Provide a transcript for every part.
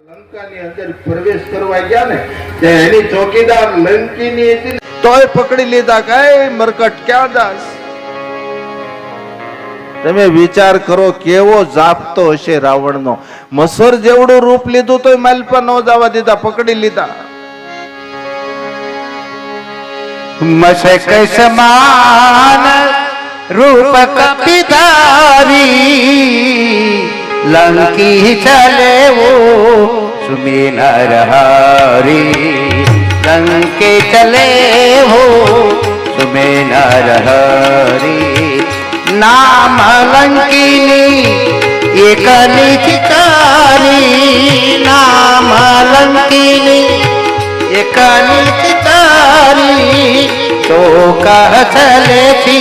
લંકાની અંદર પ્રવેશ કરવા ગયા ને તે એની ચોકીદાર લંકીની હતી તોય પકડી લીધા કે મરકટ ક્યાં દાસ. તમે વિચાર કરો કેવો જાપતો હશે રાવણનો. મસર જેવડું રૂપ લીધું તોય માલપા ન જવા દીધા, પકડી લીધા. मशक समान रूप कपिधारी लंकी चले वो सुमेन रहारी लंके चले वो सुमेन रहारी नाम लंकिनी एक निचकारी नाम लंकिनी एक निचकारी तो कह चले थी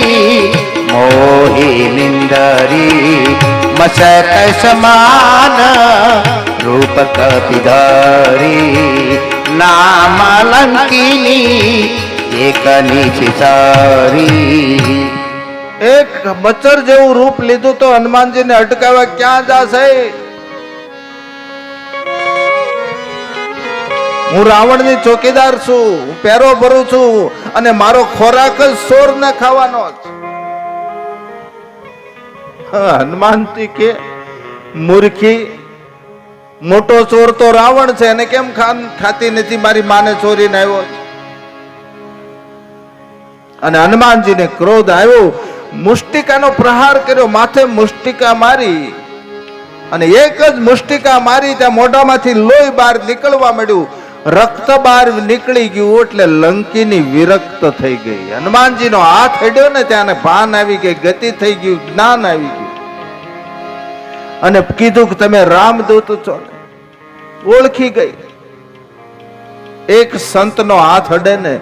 मोही निंदरी मशक समान रूप कपिधारी नाम लंकिनी एक निचकारी. એક બચર જેવું રૂપ લીધું તો હનુમાનજીને અટકાવવા ક્યાં જાશે? હું રાવણની ચોકીદાર છું, હું પેરો ભરું છું અને મારો ખોરાક જ સોર ને ખાવાનો જ. હનુમાનજી કે મૂર્ખી, મોટો ચોર તો રાવણ છે, એને કેમ ખાતી નથી? મારી માને ચોરીને આવ્યો. અને હનુમાનજીને ક્રોધ આવ્યો, મુષ્ટિકાનો પ્રહાર કર્યો, માથે મુષ્ટિકા મારી અને એક જ મુષ્ટિકા મારી ત્યાં મોઢામાંથી લોહી બહાર નીકળવા માંડ્યું. રક્ત બહાર નીકળી ગયું એટલે લંકીની વિરક્ત થઈ ગઈ. હનુમાનજીનો હાથ હેડ્યો ને ત્યાં ભાન આવી ગઈ, ગતિ થઈ ગયું, જ્ઞાન આવી ગયું અને કીધું કે તમે રામદૂત છો. ઓળખી ગઈ. એક સંતનો હાથ હડે ને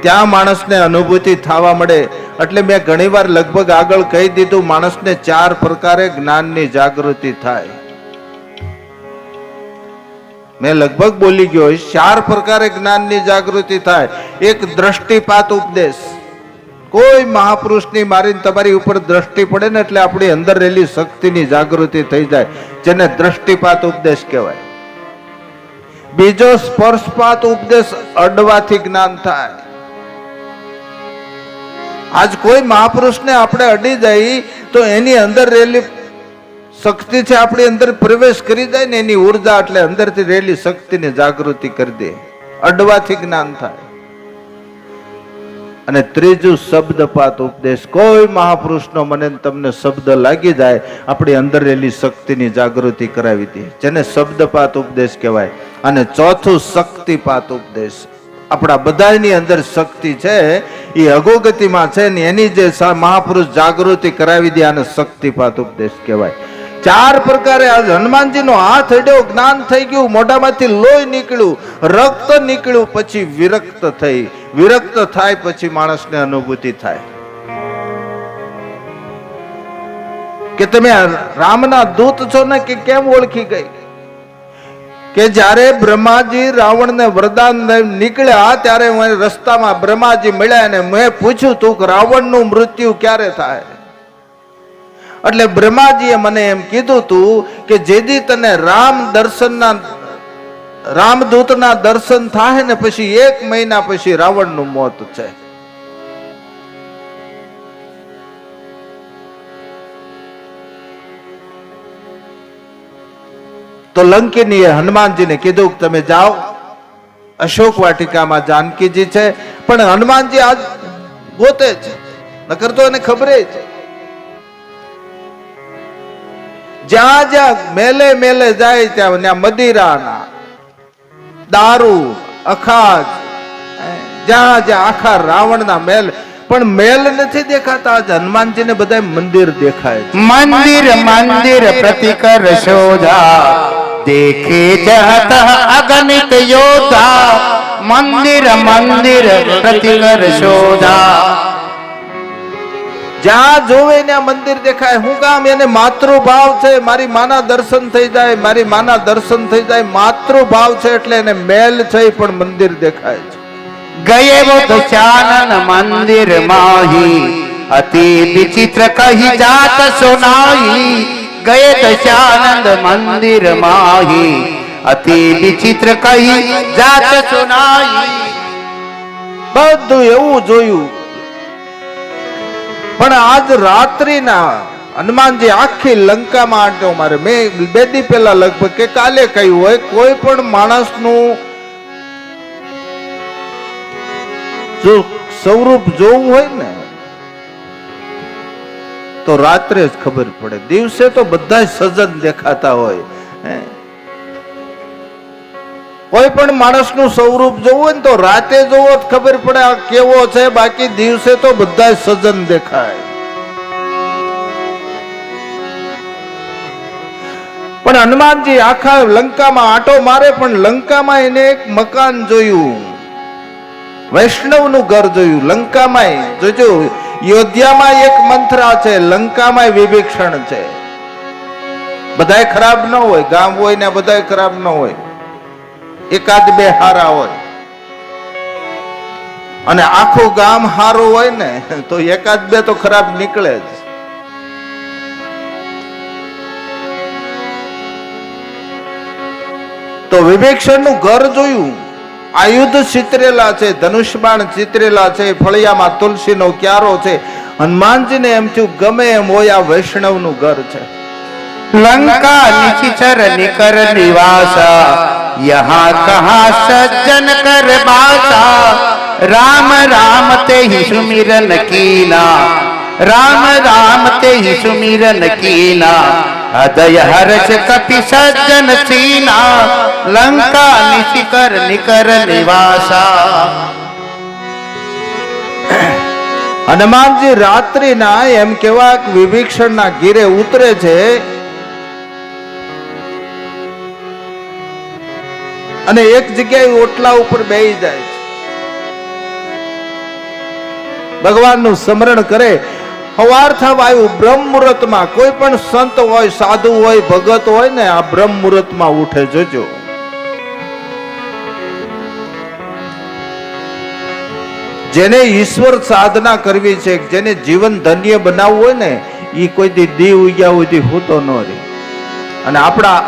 ત્યાં માણસને અનુભૂતિ થવા મળે. એટલે મેં ઘણીવાર લગભગ આગળ કહી દીધું, માણસને 4 પ્રકારે જ્ઞાનની જાગૃતિ થાય. મેં લગભગ બોલી ગયો 4 પ્રકારે જ્ઞાનની જાગૃતિ થાય. એક દ્રષ્ટિપાત ઉપદેશ. કોઈ મહાપુરુષની મારીને તમારી ઉપર દ્રષ્ટિ પડે ને એટલે આપણી અંદર રહેલી શક્તિની જાગૃતિ થઈ જાય, જેને દ્રષ્ટિપાત ઉપદેશ કહેવાય. બીજો સ્પર્શપાત ઉપદેશ, અડવાથી જ્ઞાન થાય. આજ કોઈ મહાપુરુષને આપણે અડી જાય તો એની અંદર રહેલી શક્તિ છે આપણી અંદર પ્રવેશ કરી જાય ને, એની ઉર્જા એટલે અંદરથી રહેલી શક્તિને જાગૃતિ કરી દે. અડવાથી જ્ઞાન થાય. અને ત્રીજું શબ્દપાત ઉપદેશ. કોઈ મહાપુરુષનો મને તમને શબ્દ લાગી જાય, આપણી અંદર રહેલી શક્તિની જાગૃતિ કરાવી દે, જેને શબ્દપાત ઉપદેશ કહેવાય. અને ચોથું શક્તિપાત ઉપદેશ. આપણા બધાની અંદર શક્તિ છે, એ અગોગતિમાં છે ને એની જે મહાપુરુષ જાગૃતિ કરાવી દે, આને શક્તિપાત ઉપદેશ કહેવાય. 4 પ્રકારે આજ હનુમાનજીનો હાથ અડ્યો, જ્ઞાન થઈ ગયું, મોઢામાંથી લોહી નીકળ્યું, રક્ત નીકળ્યું, પછી વિરક્ત થઈ. વિરક્ત થાય પછી માણસને અનુભૂતિ થાય કે તમે રામના દૂત છો ને, કે કેમ ઓળખી ગઈ? કે જ્યારે બ્રહ્માજી રાવણને વરદાન નીકળ્યા ત્યારે હું રસ્તામાં બ્રહ્માજી મળ્યા અને મેં પૂછ્યું તું કે રાવણનું મૃત્યુ ક્યારે થાય? એટલે બ્રહ્માજીએ મને એમ કીધું તું કે જેથી તને રામદૂતના દર્શન થાય ને પછી 1 મહિના પછી રાવણનું મોત છે. તો લંકીનીએ હનુમાનજીને કીધું કે તમે જાઓ, અશોક વાટિકામાં જાનકીજી છે. પણ હનુમાનજી આજ ગોતે છે, નકર તો એને ખબર છે. જ્યાં જ્યાં મેલે મેલે જાય ત્યાં મદિરાના, દારૂ, અખાજ, જ્યાં જ્યાં આખા રાવણના મેલ. પણ મેલ નથી દેખાતા. આજ હનુમાનજીને બધા મંદિર દેખાય. મંદિર મંદિર પ્રતિકર શોધા देखे जहत अगणित योधा मंदिर मंदिर प्रतिकर शोधा. જ્યાં જોવે ને મંદિર દેખાય. હું કામ? એને માતૃભાવ છે, મારી માના દર્શન થઈ જાય, મારી માના દર્શન થઈ જાય. માતૃભાવ છે એટલે એને મેલ છે પણ મંદિર દેખાય છે. गए वो दशानन मंदिर माही अति विचित्र कही जात सुनाई. ગયે દશાનંદ મંદિર માહી અતિ વિચિત્ર કહી જાત સુનાઈ. બધું એવું જોયું, પણ આજ રાત્રિના હનુમાનજી આખી લંકામાં આંટો મારે. મેં બે દી પહેલા લગભગ કે કાલે કહ્યું હોય, કોઈ પણ માણસનું જો સ્વરૂપ જોવું હોય ને તો રાત્રે જ ખબર પડે. દિવસે તો બધા સજન દેખાતા હોય. કોઈ પણ માણસનું સ્વરૂપ જોવું હોય ને તો રાતે જોવો જ ખબર પડે આ કેવો છે. બાકી દિવસે તો બધા સજન દેખાય. પણ હનુમાનજી આખા લંકામાં આંટો મારે, પણ લંકામાં એને એક મકાન જોયું, વૈષ્ણવનું ઘર જોયું. લંકામાં જોજો, યોધ્યામાં એક મંથરા છે, લંકામાં વિભીષણ છે. બધાય ખરાબ ન હોય, ગામ હોય ને બધાય ખરાબ ન હોય, એકાદ બે હારા હોય. અને આખું ગામ હારું હોય ને તો એકાદ બે તો ખરાબ નીકળે જ. તો વિભીષણ નું ઘર જોયું, આયુધ ચિતરેલા છે, ધનુષબાણ ચિતરેલા છે, ફળિયામાં તુલસીનો ક્યારો છે. હનુમાનજીને એમ થયું ગમે એમ હોય આ વૈષ્ણવ નું ઘર છે. લંકા નિશિચર નિકર નિવાસા યહાં કહા સજ્જન કર બાસા. રામ રામ તે હી સુમિરન કીના, રામ રામ તે હી સુમિરન કીના. હૃદય હર્ષ કપી સજ્જન સીના, લંકા નિશિકર નિકર નિવાસા. હનુમાનજી રાત્રિના એમ કેવા વિભીષણના ગીરે ઉતરે છે અને એક જગ્યાએ ઓટલા ઉપર બેહી જાય છે. ભગવાનનું સ્મરણ કરે. સવાર થવા આવ્યું, બ્રહ્મ મુહૂર્તમાં. કોઈ પણ સંત હોય, સાધુ હોય, ભગત હોય ને આ બ્રહ્મ મુહૂર્તમાં ઉઠે. જોજો, જેને ઈશ્વર સાધના કરવી છે, જેને જીવન ધન્ય બનાવવું હોય ને, એ કોઈ દી દીવ ઉગ્યા સુધી હોતો ન રહે. અને આપણા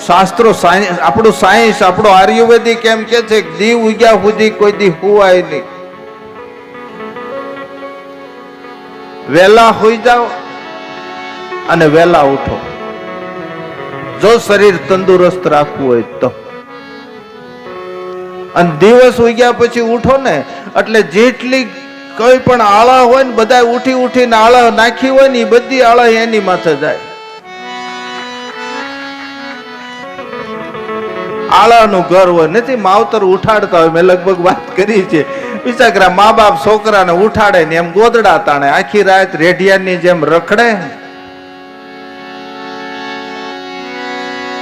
શાસ્ત્રો, આપણું સાયન્સ, આપણો આયુર્વેદિક એમ કે છે કે દીવ ઉગ્યા સુધી કોઈ દી હુવાય નહીં. વેલા હોઈ જાઓ અને વેલા ઉઠો, જો શરીર તંદુરસ્ત રાખવું હોય તો. અને દિવસ ઉગ્યા પછી ઉઠો ને એટલે જેટલી કોઈ પણ આળા હોય ને બધા ઉઠી ઉઠીને આળા નાખી હોય ને એ બધી આળા એની માથે જાય. આળાનું ઘર હોય. નથી માવતર ઉઠાડતા હોય, મેં લગભગ વાત કરી છે. બિચારા મા બાપ છોકરાને ઉઠાડે ને એમ ગોદડા તાણે આખી રાત રેઢિયાની જેમ રખડે,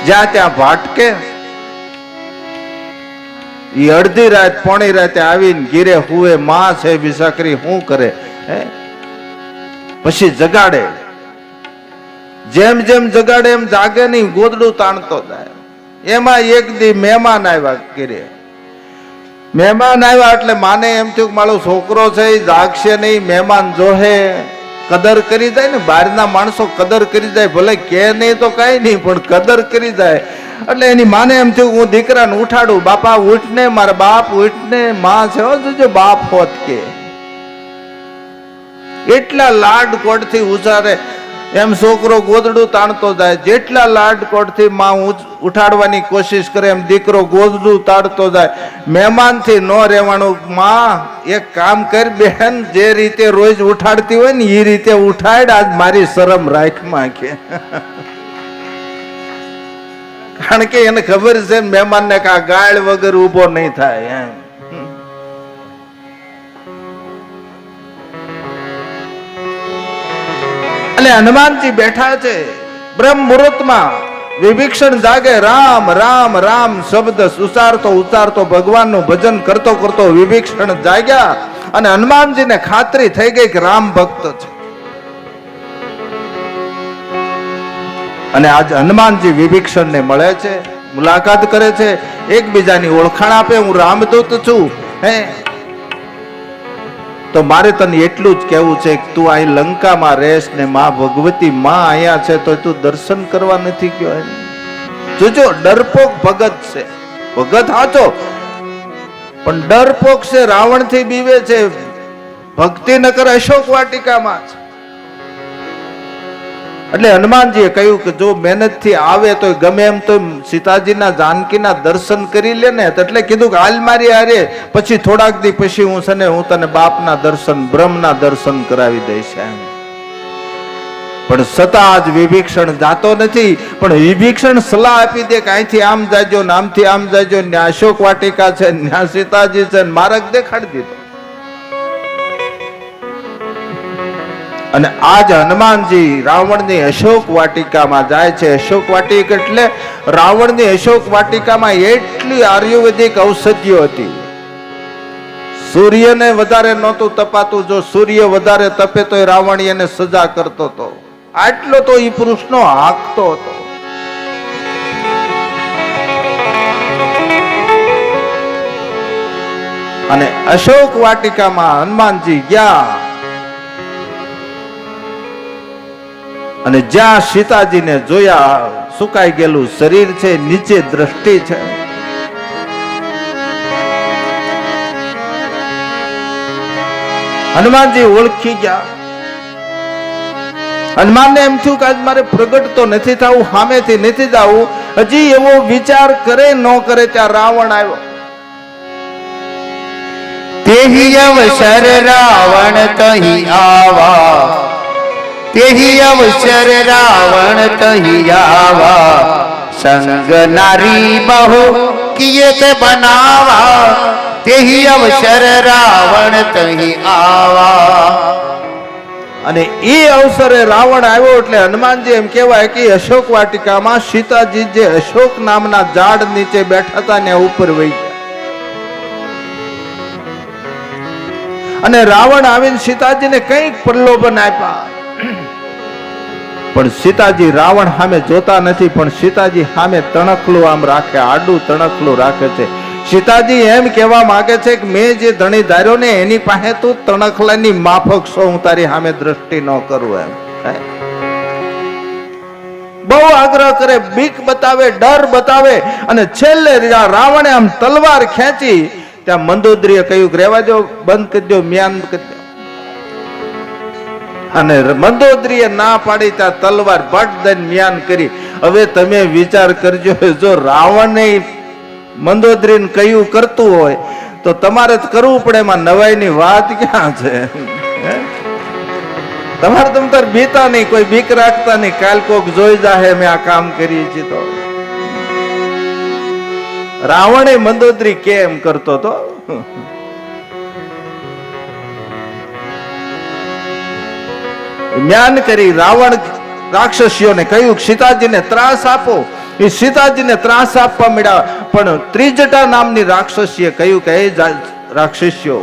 જ્યાં ત્યાં ભાટકે. ઈ અડધી રાત પોણી રાતે આવીને ગીરે હુએ. માં છે બિસાકરી શું કરે, પછી જગાડે. જેમ જેમ જગાડે એમ જાગે નહીં, ગોદડું તાણતો જાય. એમાં એક દી મહેમાન આવ્યા ગીરે. મહેમાન આવ્યા એટલે માને એમ થયું કે મારો છોકરો છે એ જાગશે નહીં, મહેમાન જોહે. કદર કરી જાય ને, બહારના માણસો કદર કરી જાય, ભલે કે નહીં તો કઈ નહીં, પણ કદર કરી જાય. એટલે એની માને એમ થયું હું દીકરાને ઉઠાડું. બાપા ઉઠને, મારા બાપ ઉઠને. માં છે જોજો બાપ હોત કે. એટલા લાડ કોડથી ઉછારે એમ છોકરો ગોદડું તાણતો જાય. જેટલા લાડકોડથી માં ઉઠાડવાની કોશિશ કરે એમ દીકરો ગોદડું તાણતો જાય. મહેમાનથી ન રહેવાનું. માં એક કામ કર બેન, જે રીતે રોજ ઉઠાડતી હોય ને એ રીતે ઉઠાડ, આજ મારી શરમ રાખમાં કે. કારણ કે એને ખબર છે મહેમાનને કા ગાળ વગર ઉભો નહીં થાય એમ. એટલે હનુમાનજી બેઠા છે બ્રહ્મ મુહૂર્તમાં. વિભીષણ જાગે, રામ રામ રામ શબ્દ ઉચ્ચારતો ઉચ્ચારતો ભગવાનનું ભજન કરતો કરતો વિભીષણ જાગ્યા. અને હનુમાનજીને ખાતરી થઈ ગઈ કે રામ ભક્ત છે. અને આજ હનુમાનજી વિભીષણને મળે છે, મુલાકાત કરે છે, એકબીજાની ઓળખાણ આપે. હું રામદૂત છું. હે તો મારે તને એટલું જ કહેવું છે કે તું અહીં લંકામાં રહેશ ને માં ભગવતી માં અહીંયા છે તો તું દર્શન કરવા નથી ગયો એમ. જોજો ડરપોક ભગત છે, ભગત હાચો પણ ડરપોક છે, રાવણ થી બીવે છે, ભક્તિ નકર અશોક વાટિકામાં છે. એટલે હનુમાનજીએ કહ્યું કે જો મહેનત થી આવે તો ગમે એમ તો સીતાજીના જાનકીના દર્શન કરી લે ને. એટલે કીધું કે હાલ મારી હારે, પછી થોડાક દી પછી હું તને બાપના દર્શન, બ્રહ્મના દર્શન કરાવી દઈશ એમ. પણ છતાં આજ વિભીષણ જાતો નથી. પણ વિભીષણ સલાહ આપી દે કે અહીંથી આમ જાજો ને આમથી આમ જાજો, ને અશોક વાટિકા છે, ત્યાં સીતાજી છે, માર્ગ દેખાડી દીધો. અને આજ હનુમાનજી રાવણની અશોક વાટિકામાં જાય છે. અશોક વાટિકા એટલે રાવણની અશોક વાટિકામાં એટલી આયુર્વેદિક ઔષધિઓ હતી. સૂર્યને વધારે નહોતું તપાતું, જો સૂર્ય વધારે તપે તો રાવણ એને સજા કરતો હતો. આટલો તો એ પુરુષનો હાંકતો હતો. અને અશોક વાટિકામાં હનુમાનજી ગયા અને જ્યાં સીતાજીને જોયા, સુકાઈ ગયેલું શરીર છે, નીચે દ્રષ્ટિ છે. હનુમાનજી ઓળખી ગયા. હનુમાનને એમ થયું કે આજ મારે પ્રગટ તો નથી થવું, સામેથી નથી જવું. હજી એવો વિચાર કરે ન કરે ત્યાં રાવણ આવ્યો. તેહી અવસર રાવણ તહી આવા, તેહી અવસર રાવણ તહી આવા, સંગ નારી બહુ કિયત બનાવા, તેહી અવસર રાવણ તહી આવા. અને એ અવસરે રાવણ આવ્યો એટલે હનુમાનજી એમ કહેવાય કે અશોક વાટિકામાં સીતાજી જે અશોક નામના ઝાડ નીચે બેઠા હતા ને ઉપર વહી ગયા. અને રાવણ આવીને સીતાજીને કંઈક પ્રલોભન આપ્યા. પણ સીતાજી રાવણ સામે જોતા નથી, પણ સીતાજી સામે તણખલું આમ રાખે, આડું તણખલું રાખે છે. સીતાજી એમ કહેવા માંગે છે કે મેં જે ધણી ધાર્યો ને એની પાસે તું તણખલાની માફક છો, હું તારી સામે દ્રષ્ટિ ન કરું એમ. બહુ આગ્રહ કરે, બીક બતાવે, ડર બતાવે. અને છેલ્લે રાવણે આમ તલવાર ખેંચી, ત્યાં મંદોદરીએ કહ્યું કે રહેવા દો, બંધ કરી દો, મ્યાન કરી દો. અને મંદોદરીએ ના પાડી, ત્યાં તલવાર ભટ દઈને મ્યાન કરી. હવે તમે વિચાર કરજો, જો રાવણે મંદોદરીને કહ્યું કરતું હોય તો તમારે કરવું પડે. એમાં નવાઈની વાત ક્યાં છે? તમારે તમ તાર બીતા નહીં, કોઈ બીક રાખતા નહીં, કાલ કોક જોઈ જાહે મેં આ કામ કરીએ છીએ તો. રાવણે મંદોદરી કેમ કરતો તો? જ્ઞાન કરી રાવણ રાક્ષસીઓને કહ્યું સીતાજીને ત્રાસ આપો. એ સીતાજીને ત્રાસ આપવા મળ્યા. પણ ત્રિજટા નામની રાક્ષસીએ કહ્યું કે હે રાક્ષસીઓ,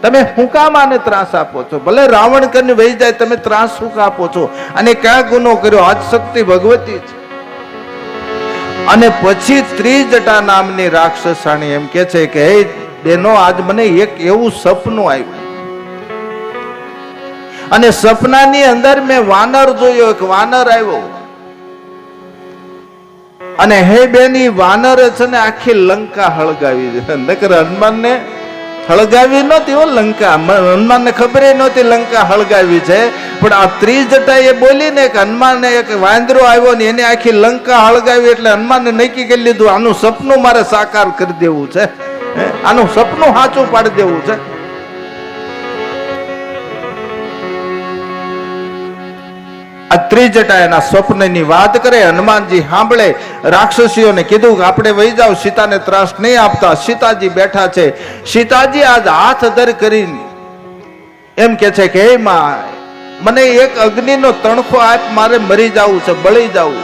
તમે શું કામ આને ત્રાસ આપો છો? ભલે રાવણ કરીને વહી જાય, તમે ત્રાસ શું આપો છો? અને ક્યાં ગુનો કર્યો? આજ શક્તિ ભગવતી છે. અને પછી ત્રિજટા નામની રાક્ષસાણી એમ કે છે કે હે બેનો, આજ મને એક એવું સપનું આવ્યું. અને સપનાની અંદર મેં વાનર જોયો, એક વાનર આવ્યો. અને હે બેની વાનર છે ને આખી લંકા હળગાવી. નકર હનુમાનને હળગાવી નહોતી હો લંકા, હનુમાનને ખબર નહોતી લંકા હળગાવી છે. પણ આ ત્રિજટા એ બોલી ને કે હનુમાનને એક વાંદરો આવ્યો ને એને આખી લંકા હળગાવી. એટલે હનુમાનને નક્કી કરી લીધું, આનું સપનું મારે સાકાર કરી દેવું છે, આનું સપનું સાચું પાડી દેવું છે. આ ત્રિજટા એના સ્વપ્નની વાત કરે. હનુમાનજી સાંભળે. રાક્ષસીઓને કીધું કે આપણે વહી જાવ, સીતાને ત્રાસ નહીં આપતા. સીતાજી બેઠા છે. સીતાજી આજ હાથ અધર કરીને એમ કે છે કે હે માં, મને એક અગ્નિનો તણખો આપ, મારે મરી જવું છે, બળી જવું.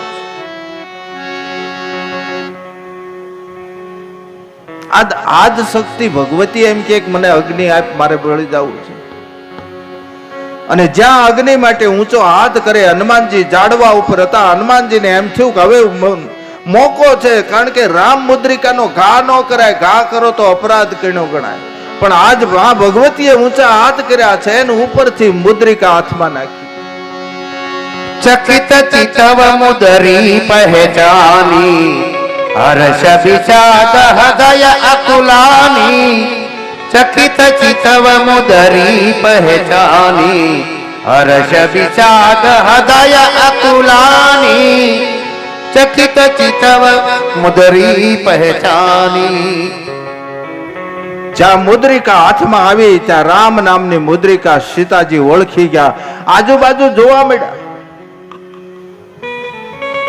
આજ શક્તિ ભગવતી એમ કે મને અગ્નિ આપ, મારે બળી જવું છે. અને જ્યાં અગ્નિ માટે ઊંચો હાથ કરે, હનુમાનજી ઝાડવા ઉપર હતા. હનુમાનજીને એમ થયું કે હવે મોકો છે, કારણ કે રામ મુદ્રિકાનો ઘા ન કરાય, ઘા કરો તો અપરાધ કર્યો ગણાય. પણ આજ મા ભગવતીએ ઊંચા હાથ કર્યા છે અને ઉપરથી મુદ્રિકા હાથમાં નાખી. ચકિત ચિતવ મુદરી પહેચાની હર્ષ વિષાદ હૃદય અકુલાની ચકિત ચિતવ મુદરી પહેચાની હર્ષ વિષાદ હૃદય અકુલાની ચકિત ચિતવ મુદરી પહેચાની. જ્યાં મુદ્રિકા હાથમાં આવી ત્યાં રામ નામની મુદ્રિકા સીતાજી ઓળખી ગયા, આજુબાજુ જોવા મળ્યા.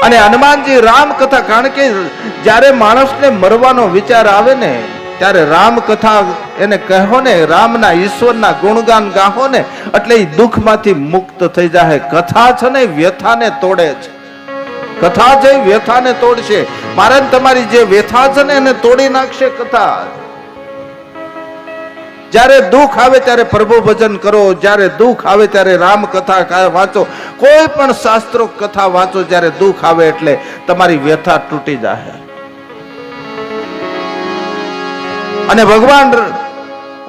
અને હનુમાનજી રામ કથા, કારણ કે જ્યારે માણસને મરવાનો વિચાર આવે ને ત્યારે રામ કથા એને કહો ને, રામના ઈશ્વરના ગુણગાન ગાહો ને એટલે એ દુઃખમાંથી મુક્ત થઈ જાય. કથા છે ને વ્યથાને તોડે છે. કથા છે વ્યથાને તોડશે. મારે તમારી જે વ્યથા છે ને એને તોડી નાખશે કથા. જ્યારે દુઃખ આવે ત્યારે પ્રભુ ભજન કરો, જ્યારે દુઃખ આવે ત્યારે રામ કથા વાંચો, કોઈ પણ શાસ્ત્રો કથા વાંચો. જ્યારે દુઃખ આવે એટલે તમારી વ્યથા તૂટી જાય. અને ભગવાન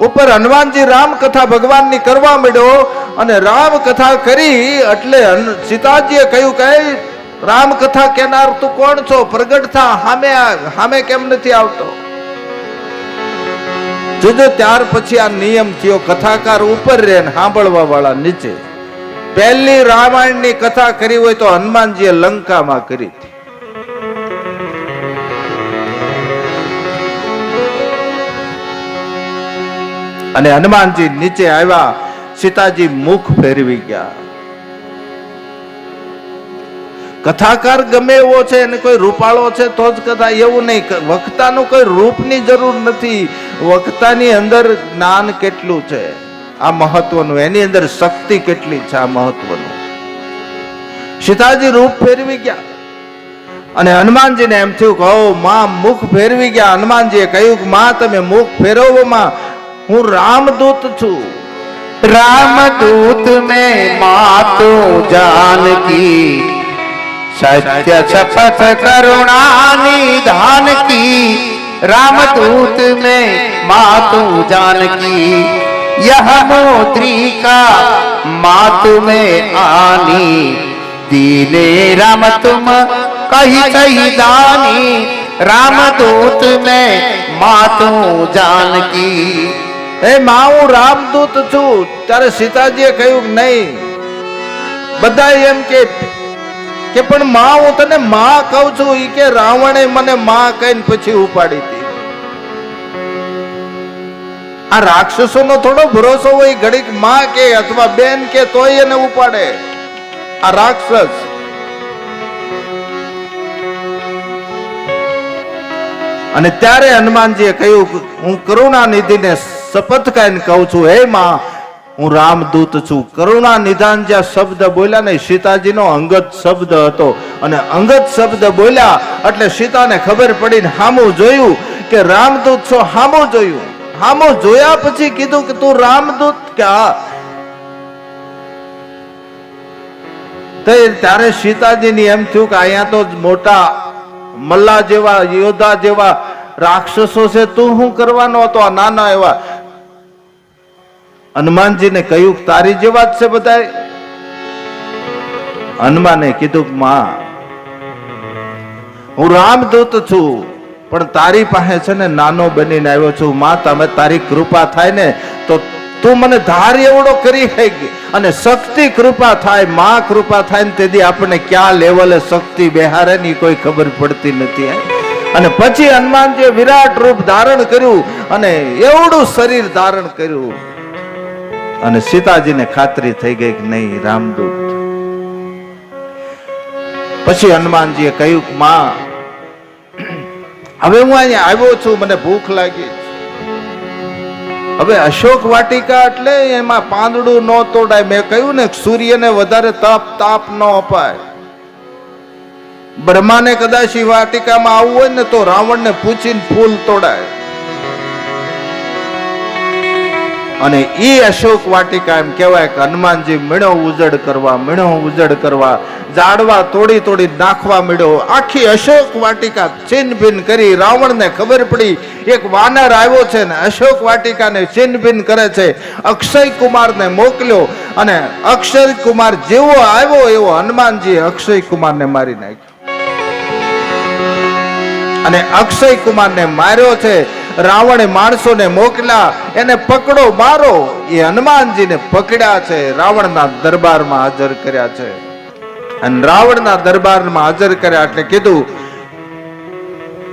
ઉપર હનુમાનજી રામ કથા ભગવાનની કરવા માંડ્યો અને રામ કથા કરી એટલે સીતાજીએ કહ્યું કે રામ કથા કેનાર તું કોણ છો? પ્રગટ થા, સામે કેમ નથી આવતો? જોજો ત્યાર પછી આ નિયમ થયો, કથાકાર ઉપર રહે ને સાંભળવા વાળા નીચે. પહેલી રામાયણની કથા કરી હોય તો હનુમાનજીએ લંકામાં કરી હતી. અને હનુમાનજી નીચે આવ્યા, સીતાજી મુખ ફેરવી ગયા. કથાકાર ગમે એવો છે એને કોઈ રૂપાળો છે તો જ કથા, એવું નહીં. વક્તાનું કોઈ રૂપની જરૂર નથી. વક્તાની અંદર જ્ઞાન કેટલું છે આ મહત્વનું, એની અંદર શક્તિ કેટલી છે આ મહત્વનું. સીતાજી રૂપ ફેરવી ગયા અને હનુમાનજીને એમ થયું કે ઓ માં મુખ ફેરવી ગયા. હનુમાનજીએ કહ્યું કે માં તમે મુખ ફેરવો, માં હું રામદૂત છું. रामदूत में मातु जानकी सत्य शपथ करुणा निधान की रामदूत में मातु जानकी यह मुद्रिका मातु में आनी दीने राम तुम कही सही दानी रामदूत में मातु जानकी. હે માં હું રામદૂત છું. ત્યારે સીતાજીએ કહ્યું કે નહીં. બધા એમ કે પણ માં હું તને માં કહું છું. ઈ કે રાવણે મને માં કહીને પછી ઉપાડી હતી. આ રાક્ષસોનો થોડો ભરોસો હોય, ઘડીક માં કે અથવા બેન કે તોય એને ઉપાડે. આ રાક્ષસ. અને ત્યારે હનુમાનજીએ કહ્યું હું કરુણા નિધિને શપથ ખાઈને કહું છું, હે માં હું રામદૂત છું. કરુણા નિધાન જ્યાં શબ્દ બોલ્યા ને, સીતાજીનો અંગત શબ્દ હતો અને અંગત શબ્દ બોલ્યા એટલે સીતાને ખબર પડી ને હામું જોયું કે રામદૂત છો. હામું જોયું, હામું જોયા પછી કીધું કે તું રામદૂત કે હા. ત્યારે સીતાજીની એમ થયું કે અહીંયા તો મોટા મલ્લા જેવા યોદ્ધા જેવા રાક્ષસો છે, તું શું કરવાનો હતો? આ નાના એવા. હનુમાનજીને કહ્યું તારી જેવા જ છે બધા. હનુમાને કીધું માં હું રામદૂત છું, પણ તારી પાસે છે ને નાનો બનીને આવ્યો છું. માં તમે તારી કૃપા થાય ને તો તું મને ધાર એવડો કરી ગઈ અને શક્તિ કૃપા થાય. માં કૃપા થાય ને તેથી આપણે ક્યાં લેવલે શક્તિ બેહારે ની કોઈ ખબર પડતી નથી. અને પછી હનુમાનજીએ વિરાટ રૂપ ધારણ કર્યું અને એવડું શરીર ધારણ કર્યું અને સીતાજીને ખાતરી થઈ ગઈ કે નહીં રામદૂત. પછી હનુમાનજીએ કહ્યું કે માં હવે હું અહીંયા આવ્યો છું, મને ભૂખ લાગી. હવે અશોક વાટિકા એટલે એમાં પાંદડું ન તોડાય. મેં કહ્યું ને સૂર્યને વધારે તાપ ન અપાય. બ્રહ્માને કદાચ એ વાટિકામાં આવવું હોય ને તો રાવણને પૂછીને ફૂલ તોડાય. અને ઈ અશોક વાટિકા એમ કહેવાય કે હનુમાનજી મીણો ઉજડ કરવા ઝાડવા તોડી નાખવા મીડ્યો. આખી અશોક વાટિકા છિન્ન ભિન્ન કરી. રાવણને ખબર પડી એક વાનર આવ્યો છે ને અશોક વાટિકાને છિન્ન ભિન્ન કરે છે. અક્ષય કુમારને મોકલ્યો અને અક્ષય કુમાર જેવો આવ્યો એવો હનુમાનજી અક્ષય કુમારને મારી નાખ્યો. અને અક્ષય કુમારને માર્યો છે. રાવણે માણસોને મોકલ્યા, એને પકડો મારો. એ હનુમાનજીને પકડ્યા છે, રાવણના દરબારમાં હાજર કર્યા છે. અને રાવણના દરબારમાં હાજર કર્યા એટલે કીધું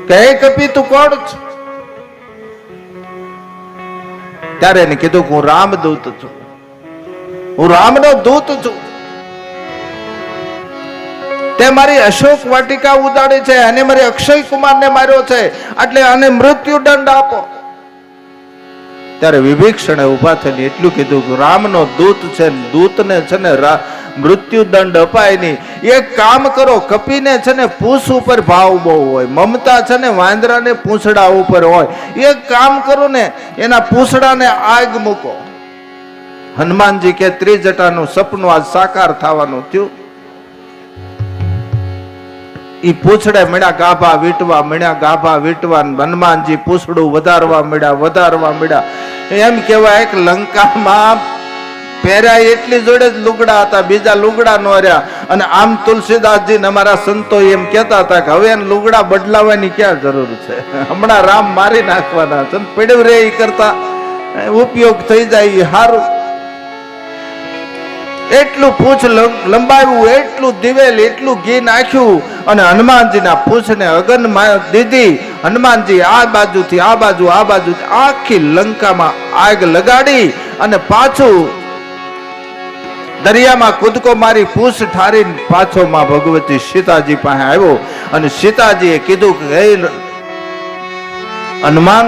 કે હે કપી તું કોણ છું? ત્યારે એને કીધું હું રામદૂત છું, હું રામનો દૂત છું. તે મારી અશોક વાટિકા ઉડાડી છે અને મારી અક્ષય કુમારને માર્યો છે, એટલે આને મૃત્યુ દંડ આપો. ત્યારે વિભીષણે ઉભા થઈને એટલું કીધું કે રામનો દૂત છે, દૂતને છે ને મૃત્યુ દંડ અપાય નહીં. એક કામ કરો, કપીને છે ને પૂંછ ઉપર ભાવ બહુ હોય, મમતા છે ને વાંદરાને પૂંછડા ઉપર હોય. એક કામ કરો ને, એના પૂંછડાને આગ મૂકો. હનુમાનજી કે ત્રિજટાનું સપનું આજ સાકાર થવાનું થયું. ઈ પૂછડે મળ્યા ગાભા વીટવા હનુમાનજી પૂછડું વધારવા મળ્યા. એમ કહેવાય કે લંકામાં પહેર્યા એટલી જોડે જ લુગડા હતા, બીજા લુગડા નો રહ્યા. અને આમ તુલસીદાસજી અમારા સંતો એમ કહેતા હતા કે હવે લુગડા બદલાવાની ક્યાં જરૂર છે, હમણાં રામ મારી નાખવાના છે, પડ્યું રે એ કરતા ઉપયોગ થઈ જાય સારું. એટલું પૂછ લંબાવ્યું, એટલું દિવેલ, એટલું ઘી નાખ્યું અને હનુમાનજીના પૂછને અગન દીધી. હનુમાનજી આ બાજુથી આ બાજુ આખી લંકામાં આગ લગાડી અને પાછું દરિયામાં કૂદકો મારી પૂછ ઠારીને પાછો માં ભગવતી સીતાજી પાસે આવ્યો. અને સીતાજીએ કીધું કે હે હનુમાન,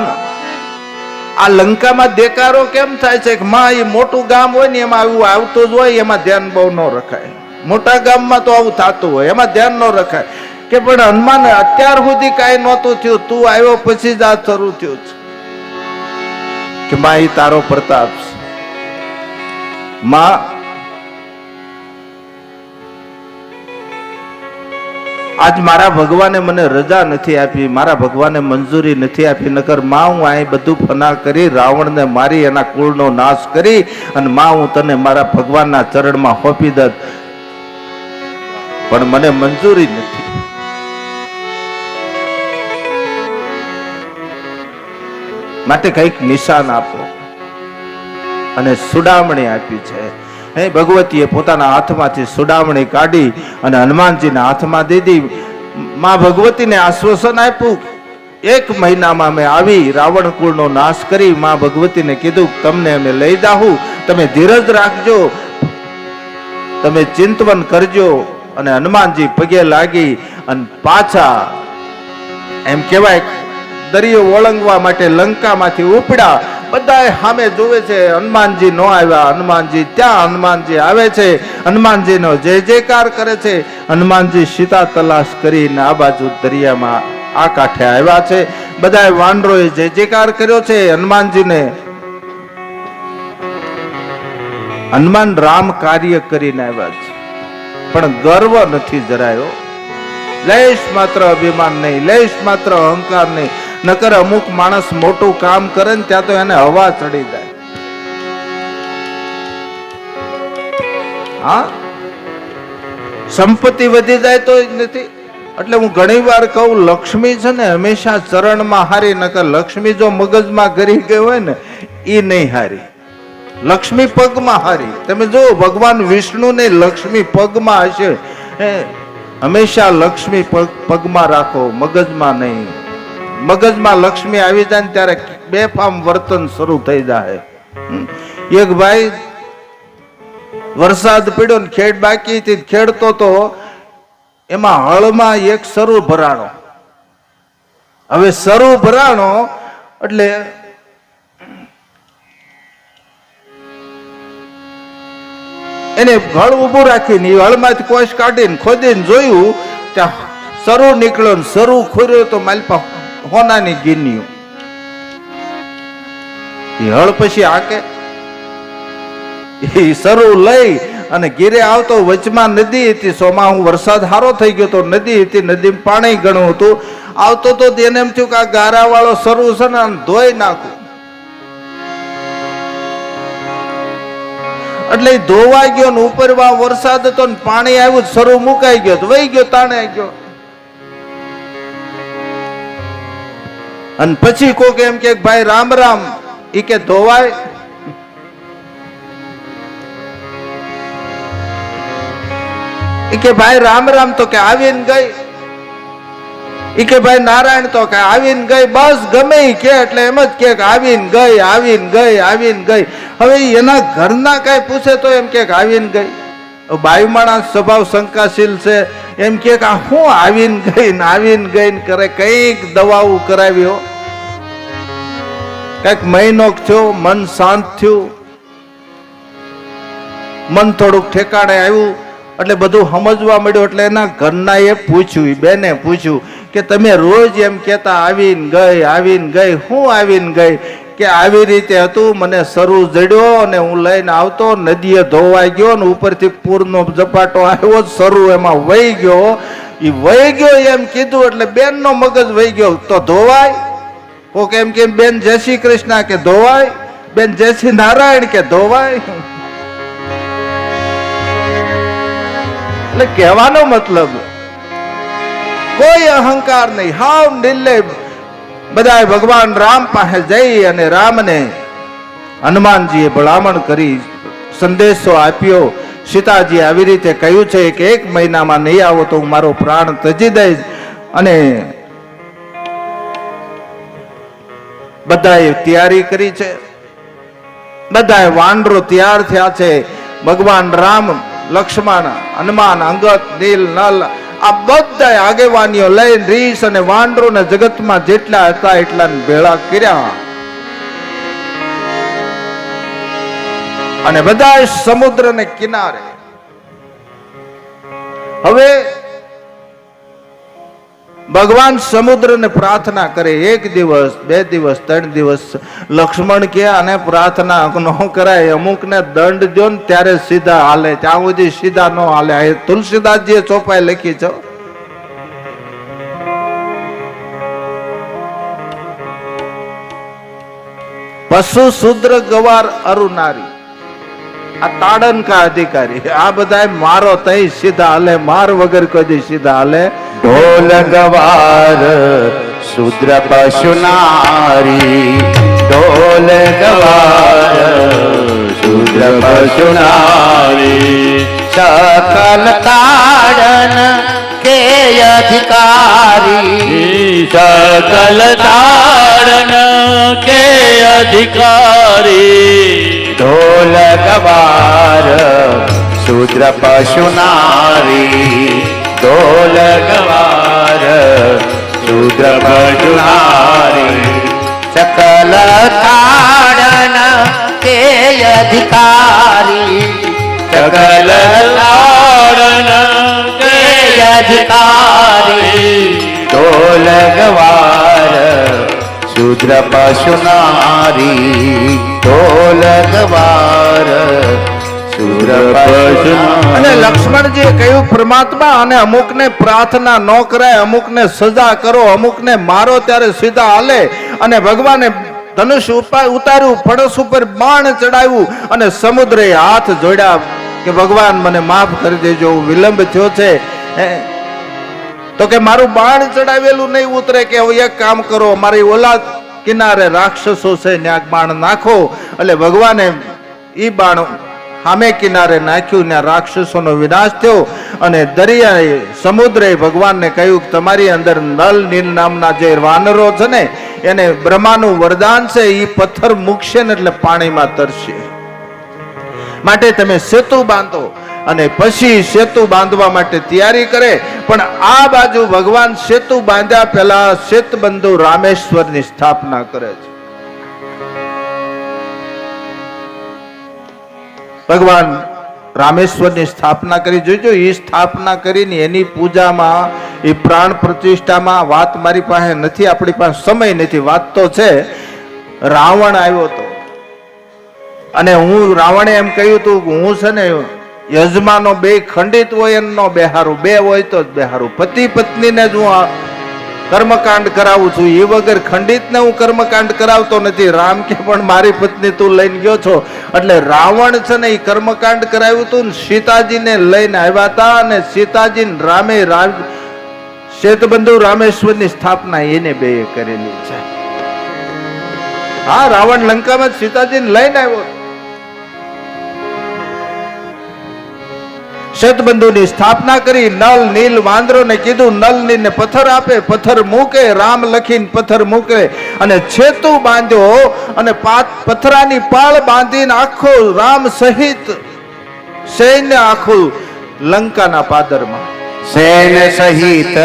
આ લંકામાં દેકારો કેમ થાય છે? માં એ મોટું ગામ હોય ને એમાં આવું આવતું જ હોય, એમાં ધ્યાન બહુ ન રખાય. મોટા ગામમાં તો આવું થતું હોય, એમાં ધ્યાન ન રખાય. કે પણ હનુમાન અત્યાર સુધી કાંઈ નહોતું થયું, તું આવ્યો પછી જ આ શરૂ થયું છે. કે માં એ તારો પ્રતાપ છે. માં આજ મારા ભગવાને મને રજા નથી આપી, મારા ભગવાને મંજૂરી નથી આપી, નકર માં હું અહીં બધું ફના કરી રાવણને મારી એના કુળનો નાશ કરી અને માં હું તને મારા ભગવાનના ચરણમાં સોંપી દત, પણ મને મંજૂરી નથી. માટે કઈક નિશાન આપો. અને સુડામણી આપી છે. હે ભગવતીએ પોતાના હાથમાંથી સુડામણી કાઢી અને હનુમાનજીના હાથમાં દીધી. માં ભગવતીને આશ્વાસન આપ્યું, 1 મહિનામાં અમે આવી રાવણ કુળનો નાશ કરી. માં ભગવતીને કીધું તમને અમે લઈ જાહું, તમે ધીરજ રાખજો, તમે ચિંતવન કરજો. અને હનુમાનજી પગે લાગી અને પાછા એમ કહેવાય દરિયો ઓળંગવા માટે લંકામાંથી ઉપડ્યા. બધા સામે જોવે છે, હનુમાનજી નો આવ્યા, હનુમાનજી ત્યાં, હનુમાનજી આવે છે, હનુમાનજીનો જય જયકાર કરે છે. હનુમાનજી સીતા તલાશ કરીને આ બાજુ દરિયામાં આ કાંઠે આવ્યા છે. બધા વાનરોએ જય જયકાર કર્યો છે હનુમાનજીને. હનુમાન રામ કાર્ય કરીને આવ્યા છે, પણ ગર્વ નથી જરાયો, લેશ માત્ર અભિમાન નહીં, લેશ માત્ર અહંકાર નહીં. નકર અમુક માણસ મોટું કામ કરે ને ત્યાં તો એને હવા ચડી જાય. હા, સંપત્તિ વધી જાય તો જ નથી. એટલે હું ઘણી વાર કહું, લક્ષ્મી છે ને હંમેશા ચરણમાં હારી, નકર લક્ષ્મી જો મગજમાં ગરી ગઈ હોય ને એ નહીં હારી, લક્ષ્મી પગમાં હારી. તમે જો ભગવાન વિષ્ણુ ને લક્ષ્મી પગમાં હશે. હંમેશા લક્ષ્મી પગમાં રાખો, મગજમાં નહીં. મગજમાં લક્ષ્મી આવી જાય ને ત્યારે બેફામ વર્તન શરૂ થઈ જાય. એક ભાઈ વરસાદ પડ્યો ને ખેડ બાકી હતી, ખેડતો તો એમાં હળમાં એક સરુ ભરાણો. હવે સરુ ભરાણો એટલે એને હળ ઉભું રાખીને હળમાંથી કોશ કાઢીને ખોદીને જોયું ત્યાં સરુ નીકળ્યો ને સરુ ખોર્યો તો માલપા હોનાની ગીન્યું. એ હળ પછી આકે એ સરું લઈ અને ગીરે આવતો વચમાં નદી હતી. સોમાં વરસાદ સારો થઈ ગયો તો નદી હતી, નદીમાં પાણી ઘણું હતું. આવતો તો તેને એમ થયું કે આ ગારા વાળો સરું છે ને ધોઈ નાખું. એટલે ધોવાઈ ગયો ને ઉપર વરસાદ હતો ને પાણી આવ્યું, સરું મુકાઈ ગયો, વહી ગયો, તાણે ગયો. અને પછી કોક એમ કે ભાઈ રામ રામ, ઈ કે ધોવાય? ઈ કે ભાઈ રામ રામ, તો કે આવીને ગઈ. ઈ કે ભાઈ નારાયણ, તો કે આવીને ગઈ. બસ ગમે ઈ કે એટલે એમ જ કે આવીને ગઈ, આવીને ગઈ, આવીને ગઈ. હવે એના ઘરના કઈ પૂછે તો એમ કે આવીને ગઈ. બાયુ માણસ સ્વભાવ શંકાશીલ છે, એમ કે હું આવીને ગઈ ને આવીને ગઈ ને કરે. કઈક દવાઓ કરાવ્યો, કઈક મહિનો થયો, મન શાંત થયું, મન થોડુંક ઠેકાણે આવ્યું એટલે બધું સમજવા મળ્યું. એટલે એના ઘરના એ પૂછ્યું, બેને પૂછ્યું કે તમે રોજ એમ કેતા આવીને ગઈ, આવીને ગઈ, હું આવીને ગઈ? કે આવી રીતે હતું, મને સરું જડ્યો અને હું લઈને આવતો, નદીએ ધોવાઈ ગયો ને ઉપરથી પૂરનો ઝપાટો આવ્યો, સરું એમાં વહી ગયો. એ વહી ગયો એમ કીધું એટલે બેન નો મગજ વહી ગયો. તો ધોવાય? કોક એમ કે બેન જય શ્રી કૃષ્ણ કે ધોવાય, બેન જય શ્રી નારાયણ કે ધોવાય. એટલે કહેવાનો મતલબ કોઈ અહંકાર નહીં, હાવ નિર્લેપ. બધા ભગવાન રામ પાસે જઈ અને રામને હનુમાનજીએ ભલામણ કરી, સંદેશો આપ્યો. સીતાજી આવી રીતે કહ્યું છે કે 1 મહિનામાં નહીં આવો તો હું મારો પ્રાણ ત્યજી દઈશ. અને બધાએ તૈયારી કરી છે, બધાએ વાનરો તૈયાર થયા છે. ભગવાન રામ, લક્ષ્મણ, હનુમાન, અંગદ, નીલ, નલ, આ બધા આગેવાનીઓ લઈને રીસ અને વાંદરો ને જગતમાં જેટલા હતા એટલા ભેળા કર્યા અને બધા સમુદ્ર ને કિનારે. હવે ભગવાન સમુદ્ર ને પ્રાર્થના કરે. 1 દિવસ, 2 દિવસ, 3 દિવસ. લક્ષ્મણ કે આને પ્રાર્થના ન કરાય, અમુક ને દંડ દો ને ત્યારે સીધા હાલે, ત્યાં સુધી સીધા ન હાલે. તુલસીદાસજીએ ચોપાઈ લખી છે. પશુ, શૂદ્ર, ગવાર, અરુનારી, આ તાડન કા અધિકારી, આ બધા મારો તઈ સીધા હાલે, માર વગર કોઈ સીધા હાલે. ઢોલ ગવાર શૂદ્ર પશુ નારી, ઢોલ ગવાર શૂદ્ર પશુ નારી, સકલ તાડન કે અધિકારી, સકલ તાડન કે અધિકારી, ઢોલ ગવાર શૂદ્ર પશુ નારી, ઢોલ ગવાર શૂદ્ર પશુ નારી, સકલ તાડન કે અધિકારી, સકલ તાડન કે અધિકારી, ઢોલ ગવાર શૂદ્ર પશુ નારી, ઢોલ ગવાર શૂદ્ર પશુ નારી. અને લક્ષ્મણજીએ કહ્યું પરમાત્મા, અને અમુકને પ્રાર્થના ન કરાય, અમુકને સજા કરો, અમુકને મારો ત્યારે સીધા હાલે. અને ભગવાને ધનુષ ઉતાર્યું, ફણસ ઉપર બાણ ચડાવ્યું અને સમુદ્રે હાથ જોડ્યા કે ભગવાન મને માફ કરી દેજો, વિલંબ થયો છે. તો કે મારું બાણ ચડાવેલું નહીં ઉતરે, કે હવે એક કામ કરો, મારી ઓલા કિનારે રાક્ષસો છે ત્યાં બાણ નાખો. એટલે ભગવાને ઈ બાણ સામે કિનારે નાખ્યું, ત્યાં રાક્ષસોનો વિનાશ થયો. અને દરિયાએ, સમુદ્રે ભગવાનને કહ્યું કે તમારી અંદર નલ, નીલ નામના જે વાનરો છે ને, એને બ્રહ્માનું વરદાન છે, એ પથ્થર મૂકશે ને એટલે પાણીમાં તરશે, માટે તમે સેતુ બાંધો. અને પછી સેતુ બાંધવા માટે તૈયારી કરે. પણ આ બાજુ ભગવાન સેતુ બાંધ્યા પહેલા સેતબંધુ રામેશ્વરની સ્થાપના કરે છે. ભગવાન રામેશ્વરની સ્થાપના કરી. જોજો, એ સ્થાપના કરીને એની પૂજામાં, એ પ્રાણ પ્રતિષ્ઠામાં વાત મારી પાસે નથી, આપણી પાસે સમય નથી. વાત તો છે, રાવણ આવ્યો હતો, અને હું રાવણે એમ કહ્યું હતું કે હું છે ને યજમાનો બે ખંડિત હોય એમ ન બેહારું, બે હોય તો જ બેહારું. પતિ પત્નીને જ હું કર્મકાંડ કરાવું છું, એ વગર ખંડિતને હું કર્મકાંડ કરાવતો નથી. રામ કે પણ મારી પત્ની તું લઈને ગયો છો. એટલે રાવણ છે ને એ કર્મકાંડ કરાવ્યું હતું ને સીતાજીને લઈને આવ્યા હતા. અને સીતાજી રામે શેતબંધુ રામેશ્વરની સ્થાપના એને બે કરેલી છે. હા, રાવણ લંકામાં સીતાજીને લઈને આવ્યો. શેતબંધુની સ્થાપના કરી. નલ નીલ વાંદરો ને કીધું નલ નીલ ને પથ્થર આપે, પથ્થર મૂકે. રામ લખીને પથ્થર મૂકે અને છેતુ બાંધ્યો અને પથરાની પાળ બાંધીને આખો રામ સહિત સૈન્ય આખું લંકાના પાદરમાં સેન સહિત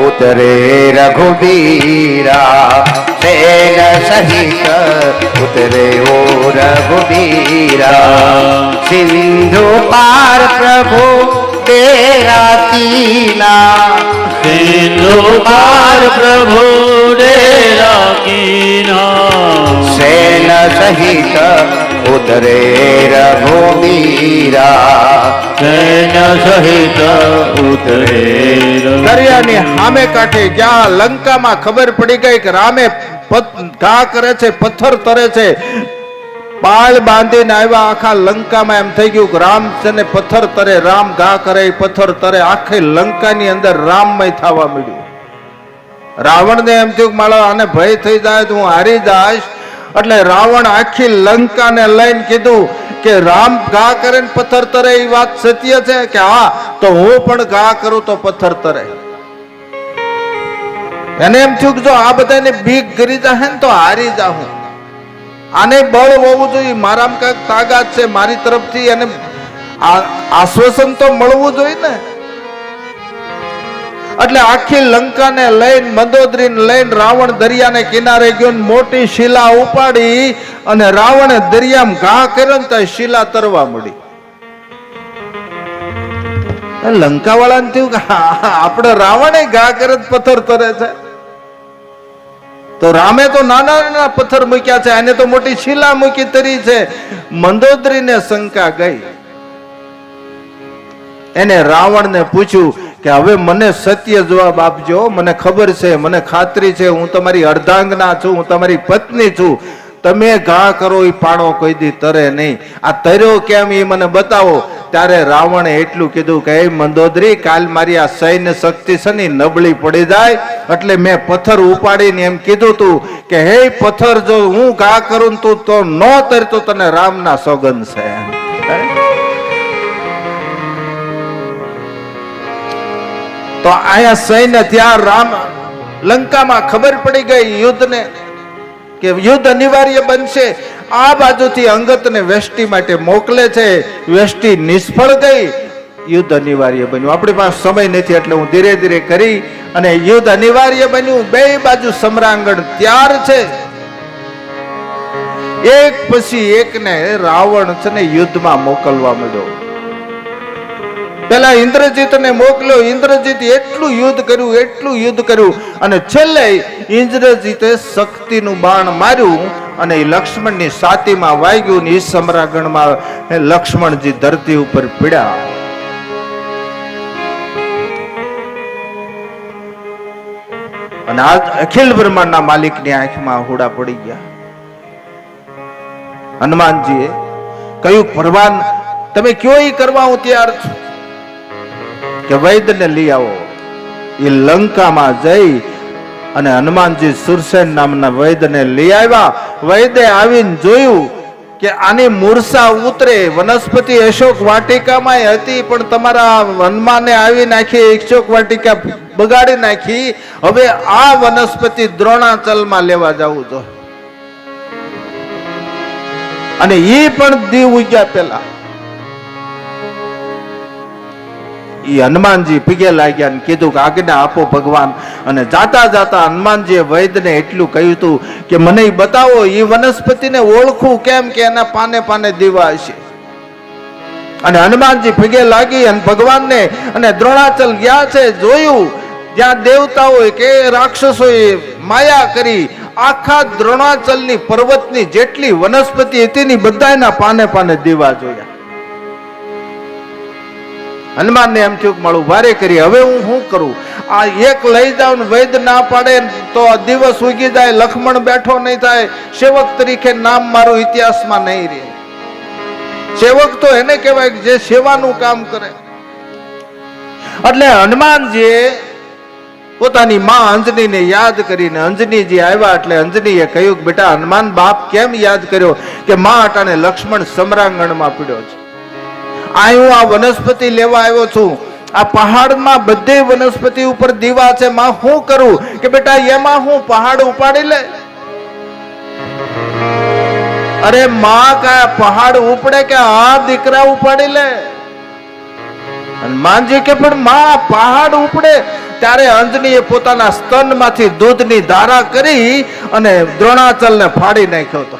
ઉતરે રઘુબીરા, સેન સહિત ઉતરે ઓ રઘુબીરા. સિંધુ પાર પ્રભુ તેરા कीना, सिंधु पार प्रभु डेरा कीना. सेन सहित उतरे रघुबीरा, सैन्य सहित उतरे દરિયાની સામે કાંઠે જ્યાં લંકામાં ખબર પડી ગઈ કે રામે ઘા કરે છે, પથ્થર તરે છે, પાળ બાંધીને આવ્યા. આખા લંકામાં એમ થઈ ગયું કે રામ છે ને પથ્થર તરે, રામ ઘા કરે પથ્થર તરે. આખી લંકાની અંદર રામમય થવા મળ્યું. રાવણને એમ થયું કે મારો આને ભય થઈ જાય તો હું હારી જઈશ. એટલે રાવણ આખી લંકાને લઈને કીધું કે રામ ઘા કરે ને પથ્થર તરે એ વાત સત્ય છે કે હા, તો હું પણ ઘા કરું તો પથ્થર તરે. એને એમ થયું કે જો આ બધાને બીક કરી જાય ને તો હારી જાઉં. આને બળ હોવું જોઈએ, મારામાં કાંઈક તાકાત છે, મારી તરફથી એને આશ્વાસન તો મળવું જોઈએ ને. એટલે આખી લંકાને લઈને મંદોદરીને લઈને રાવણ દરિયાને કિનારે ગયો. મોટી શિલા ઉપાડી અને રાવણે દરિયામાં ઘા કર્યો ને તો શિલા તરવા મળી. લંકા વાળાને થયું કે આપણે રાવણે ઘા કરે પથ્થર તરે છે, તો રામે તો નાના નાના પથ્થર મૂક્યા છે, આને તો મોટી શિલા મૂકી તરી છે. મંદોદરીને શંકા ગઈ. એને રાવણને પૂછ્યું કે હવે મને સત્ય જવાબ આપજો, મને ખબર છે, મને ખાતરી છે, હું તમારી અર્ધાંગના છું, હું તમારી પત્ની છું. તમે ઘા કરો એ પાણો કોઈ દી તરે નહીં. આ તર્યો કેમ એ મને બતાવો. ત્યારે રાવણે એટલું કીધું કે એ મંદોદરી, કાલ મારી આ સૈન્ય શક્તિ છે ને નબળી પડી જાય એટલે મેં પથ્થર ઉપાડીને એમ કીધું તું કે હે પથ્થર, જો હું ઘા કરું તું તો ન તરતો તને રામના સોગંદ છે. તો આયા સૈન્ય ત્યાં રામ લંકામાં ખબર પડી ગઈ યુદ્ધને કે યુદ્ધ અનિવાર્ય બનશે. આ બાજુથી અંગતને વેષ્ટિ માટે મોકલે છે. વેષ્ટિ નિષ્ફળ ગઈ, યુદ્ધ અનિવાર્ય બન્યું. આપણી પાસે સમય નથી એટલે હું ધીરે ધીરે કરી. અને યુદ્ધ અનિવાર્ય બન્યું. બે બાજુ સમ્રાંગણ તૈયાર છે. એક પછી એકને રાવણ છે ને યુદ્ધમાં મોકલવા માંડ્યો. પેલા ઇન્દ્રજીતને મોકલ્યો. ઇન્દ્રજીત એટલું યુદ્ધ કર્યું અને છેલ્લે ઇન્દ્રજીતે શક્તિનું બાણ માર્યું અને એ લક્ષ્મણની છાતીમાં વાગ્યું ને એ સમ્રાગણમાં લક્ષ્મણજી ધરતી ઉપર પીડ્યા. અને આ અખિલ બ્રહ્માંડના માલિકની આંખમાં હુડા પડી ગયા. હનુમાનજીએ કહ્યું, ભગવાન તમે કયો ઈ કરવા હું તૈયાર છું કે વૈદ્યને લઈ આવો. એ લંકામાં જઈ અને હનુમાનજી સુરસેન નામના વૈદ્યને લઈ આવ્યા. વૈદ્ય આવીને જોયું કે આની મૂર્છા ઉતરે. વનસ્પતિ અશોક વાટિકામાં હતી પણ તમારા હનુમાને આવી નાખી, અશોક વાટિકા બગાડી નાખી. હવે આ વનસ્પતિ દ્રોણાચલમાં લેવા જવું જોઈએ. અને એ પણ દીવ ઉગ્યા પેલા ઈ હનુમાનજી પીગે લાગ્યા ને કીધું કે આજ્ઞા આપો ભગવાન. અને જાતા જાતા હનુમાનજીએ વૈદ્યને એટલું કહ્યું હતું કે મને બતાવો એ વનસ્પતિને ઓળખું કેમ કે એના પાને પાને દીવા હશે. અને હનુમાનજી પીગે લાગી અને ભગવાનને અને દ્રોણાચલ ગયા છે. જોયું જ્યાં દેવતાઓએ કે રાક્ષસોએ માયા કરી આખા દ્રોણાચલની પર્વતની જેટલી વનસ્પતિ હતી ને બધાના પાને પાને દીવા જોયા. હનુમાનને એમ થયું કે મારું ભારે કરી, હવે હું શું કરું? આ એક લઈ જાઉં ને વૈદ ના પાડે તો દિવસ ઉગી જાય, લક્ષ્મણ બેઠો નહીં થાય, સેવક તરીકે નામ મારું ઇતિહાસમાં નહીં રહે. સેવક તો એને કહેવાય જે સેવાનું કામ કરે. એટલે હનુમાનજીએ પોતાની માં અંજનીને યાદ કરીને અંજનીજી આવ્યા એટલે અંજનીએ કહ્યું કે બેટા હનુમાન બાપ કેમ યાદ કર્યો? કે માં અટાણે લક્ષ્મણ સમરાંગણમાં પીડ્યો છે. હું આ વનસ્પતિ લેવા આવ્યો છું. આ પહાડમાં બધે વનસ્પતિ ઉપર દીવા છે. માં શું કરું? કે બેટા એમાં હું પહાડ ઉપાડી લે. અરે માં કયા પહાડ ઉપડે કે આ દીકરા ઉપાડી લે? હનુમાનજી કે પણ માં પહાડ ઉપડે. ત્યારે અંજનીએ પોતાના સ્તનમાંથી દૂધની ધારા કરી અને દ્રોણાચલને ફાડી નાખ્યો હતો.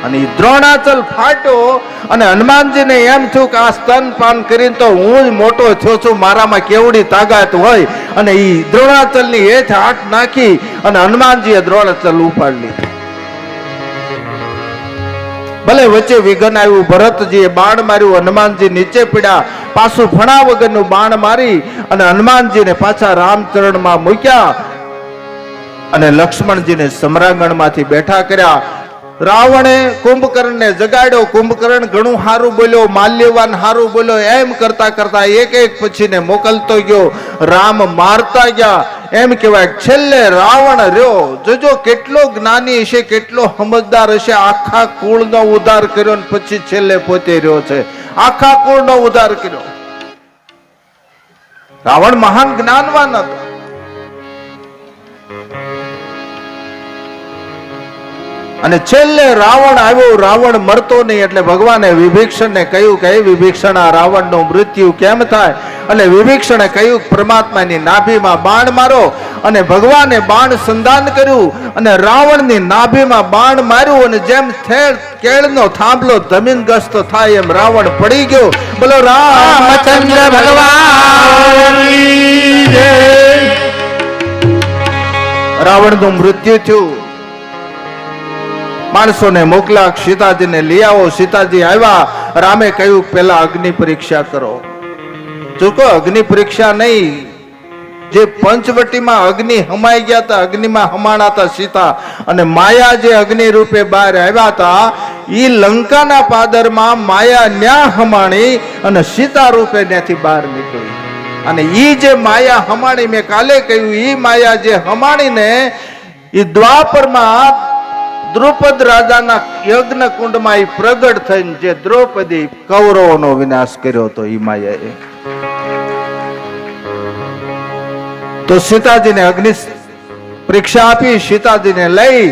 અને એ દ્રોણાચલ ફાટ્યો અને હનુમાનજીને એમ થયું કે આ સ્તનપાન કરીને તો હું જ મોટો થયો છું, મારામાં કેવડી તાકાત હોય. અને એ દ્રોણાચલની હેઠ હાથ નાખી અને હનુમાનજીએ દ્રોણાચલ ઉપાડી લીધું. ભલે વચ્ચે વિઘન આવ્યું, ભરતજીએ બાણ માર્યું, હનુમાનજી નીચે પડ્યા, પાછું ફણા વગરનું બાણ મારી અને હનુમાનજીને પાછા રામચરણમાં મૂક્યા અને લક્ષ્મણજીને સમરાંગણમાંથી બેઠા કર્યા. રાવણે કુંભકર્ણને જગાડ્યો. કુંભકર્ણ ઘણું સારું બોલ્યો, માલ્યવાન સારું બોલ્યો. એમ કરતા કરતા એક એક પછીને મોકલતો ગયો. રામ મારતા ગયા. એમ કહેવાય છેલ્લે રાવણ રહ્યો. જોજો કેટલો જ્ઞાની હશે, કેટલો સમજદાર હશે. આખા કુળનો ઉદ્ધાર કર્યો ને પછી છેલ્લે પોતે રહ્યો છે. આખા કુળનો ઉદ્ધાર કર્યો. રાવણ મહાન જ્ઞાનવાન હતો. અને છેલ્લે રાવણ આવ્યો. રાવણ મરતો નહીં એટલે ભગવાને વિભીષણને કહ્યું કે વિભીષણ આ રાવણનું મૃત્યુ કેમ થાય? એટલે વિભીષણે કહ્યું પરમાત્માની નાભીમાં બાણ મારો. અને ભગવાને બાણ સંધાન કર્યું અને રાવણની નાભીમાં બાણ માર્યું અને જેમ કેળનો થાંભલો જમીનગ્રસ્ત થાય એમ રાવણ પડી ગયો. બોલો રામચંદ્ર ભગવાન. રાવણનું મૃત્યુ થયું. માણસોને મોકલા, સીતાજીને લઈ આવો. સીતાજી આવ્યા. રામે કહ્યું પેલા અગ્નિ પરીક્ષા કરો. જોકો અગ્નિ પરીક્ષા નહીં, જે પંચવટીમાં અગ્નિ હમાઈ ગયા હતા, અગ્નિમાં હમાણા હતા સીતા. અને માયા જે અગ્નિ રૂપે બહાર આવ્યા હતા, ઈ લંકાના પાદરમાં માયા ન્યા હમાણી અને સીતા રૂપે ત્યાંથી બહાર નીકળી. અને ઈ જે માયા હમાણી, મેં કાલે કહ્યું, ઈ માયા જે હમાણીને ઈ દ્વાપરમાં દ્રૌપદ રાજાના યજ્ઞ કુંડમાં ઈ પ્રગટ થઈને જે દ્રૌપદી કૌરવોનો વિનાશ કર્યો હતો ઈ માયાએ. તો સીતાજીને અગ્નિ પરીક્ષા આપી. સીતાજીને લઈ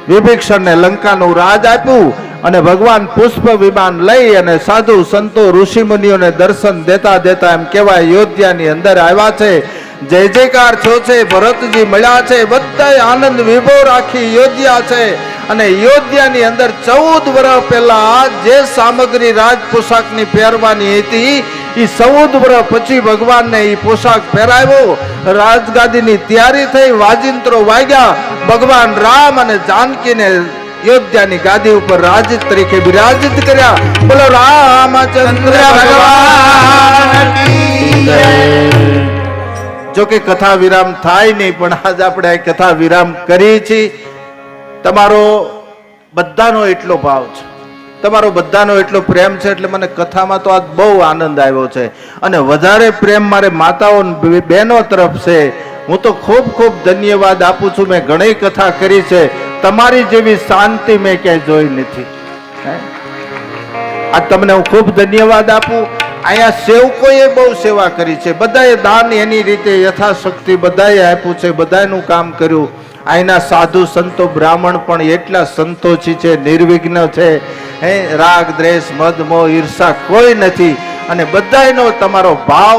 વિભીષણને લંકાનું રાજ આપ્યું અને ભગવાન પુષ્પ વિમાન લઈ અને સાધુ સંતો ઋષિ મુનિઓને દર્શન દેતા દેતા એમ કહેવાય અયોધ્યાની અંદર આવ્યા છે. જય જયકાર છો છે. ભરતજી મળ્યા છે. બધા આનંદ વિભોર આખી અયોધ્યા છે. અને અયોધ્યાની અંદર 14 વર્ષ પહેલા જે સામગ્રી રાજ પોશાકની પહેરવાની હતી એ 14 વર્ષ પછી ભગવાનને એ પોશાક પહેરાવ્યો. રાજગાદીની તૈયારી થઈ, વાજિંત્રો વાગ્યા. ભગવાન રામ અને જાનકીને અયોધ્યાની ગાદી ઉપર રાજ તરીકે બિરાજિત કર્યા. બોલો રામચંદ્ર ભગવાન. જો કે કથા વિરામ થાય નહીં, પણ આજ આપણે આ કથા વિરામ કરી છે. તમારો બધાનો એટલો ભાવ છે, તમારો બધાનો એટલો પ્રેમ છે એટલે મને કથામાં તો આજ બહુ આનંદ આવ્યો છે. અને વધારે પ્રેમ મારે માતાઓ બહેનો તરફ છે. હું તો ખૂબ ખૂબ ધન્યવાદ આપું છું. મેં ઘણી કથા કરી છે, તમારી જેવી શાંતિ મેં ક્યાંય જોઈ નથી. આ તમને હું ખૂબ ધન્યવાદ આપું. અહીંયા સેવકોએ બહુ સેવા કરી છે. બધાએ દાન એની રીતે યથાશક્તિ બધાએ આપ્યું છે, બધાનું કામ કર્યું. અહીંના સાધુ સંતો બ્રાહ્મણ પણ એટલા સંતોષી છે, નિર્વિઘ્ન છે. રાગ દ્વેષ મદ મોહ ઈર્ષા કોઈ નથી. અને બધાનો તમારો ભાવ.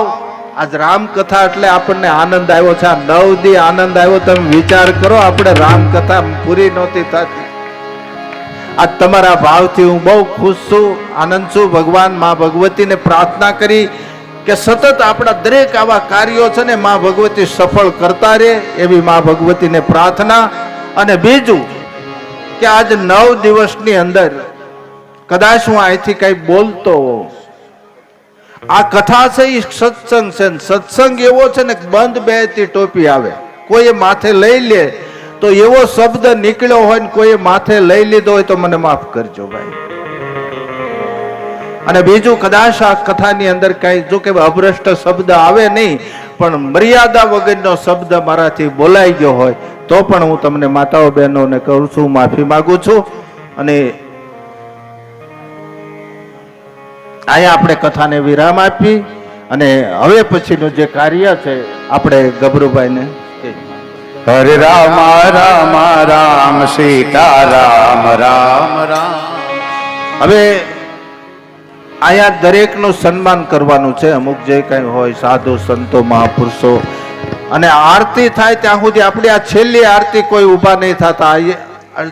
આજ રામકથા એટલે આપણને આનંદ આવ્યો છે. આ 9 દી આનંદ આવ્યો. તમે વિચાર કરો, આપણે રામકથા પૂરી નહોતી થતી. આ તમારા ભાવથી હું બહુ ખુશ છું, આનંદ છું. ભગવાન માં ભગવતીને પ્રાર્થના કરી કે સતત આપણા દરેક આવા કાર્યો છે ને માં ભગવતી સફળ કરતા રહે એવી માં ભગવતીને પ્રાર્થના. અને બીજું કે આજ 9 દિવસની અંદર કદાચ હું અહીંથી કઈ બોલતો હોઉં, આ કથા છે એ સત્સંગ છે. સત્સંગ એવો છે ને બંધ બેહતી ટોપી આવે, કોઈ માથે લઈ લે તો એવો શબ્દ નીકળ્યો હોય ને કોઈ માથે લઈ લીધો હોય તો મને માફ કરજો ભાઈ. અને બીજું કદાચ આ કથાની અંદર કઈ જો કે અભ્રષ્ટ શબ્દ આવે નહીં, પણ મર્યાદા વગરનો શબ્દ મારાથી બોલાઈ ગયો હોય તો પણ હું તમને માતાઓ બહેનોને કહું છું, માફી માંગુ છું. અને અહીંયા આપણે કથાને વિરામ આપી અને હવે પછીનું જે કાર્ય છે આપણે ગભરુભાઈને હરે રામ રામ રામ સીતા રામ રામ રામ. હવે અહીંયા દરેકનું સન્માન કરવાનું છે. અમુક જે કઈ હોય સાધુ સંતો મહાપુરુષો, અને આરતી થાય ત્યાં સુધી આપણી આ છેલ્લી આરતી કોઈ ઊભા નહીં થતા,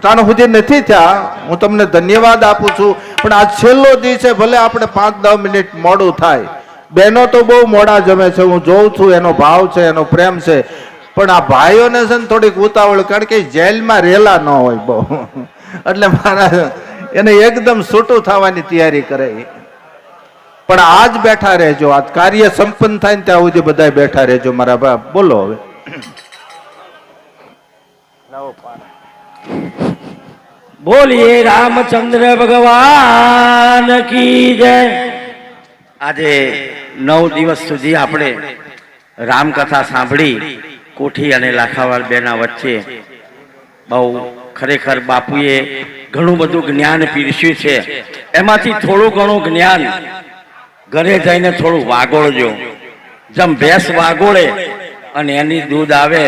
ત્યાં સુધી નથી થયા. હું તમને ધન્યવાદ આપું છું, પણ આ છેલ્લો દિવસ છે. ભલે આપણે 5-10 મિનિટ મોડું થાય, બહેનો તો બહુ મોડા જમે છે, હું જોઉં છું, એનો ભાવ છે, એનો પ્રેમ છે. પણ આ ભાઈઓને છે ને થોડીક ઉતાવળ, કારણ કે જેલમાં રેલા ન હોય બહુ, એટલે મારા એને એકદમ છૂટું થવાની તૈયારી કરે. પણ આજ બેઠા રહેજો, આ કાર્ય સંપન્ન થાય ને ત્યાં સુધી બધા બેઠા રહેજો મારા બાપ. બોલો હવે. બોલીએ રામચંદ્ર ભગવાન કી જય. આજે 9 દિવસ સુધી આપણે રામકથા સાંભળી કોઠી અને લાખાવાડ બેના વચ્ચે. બહુ ખરેખર બાપુએ ઘણું બધું જ્ઞાન પીરસ્યું છે. એમાંથી થોડું ઘણું જ્ઞાન ઘરે જઈને થોડું વાગોળજો. જેમ ભેંસ વાગોળે અને એની દૂધ આવે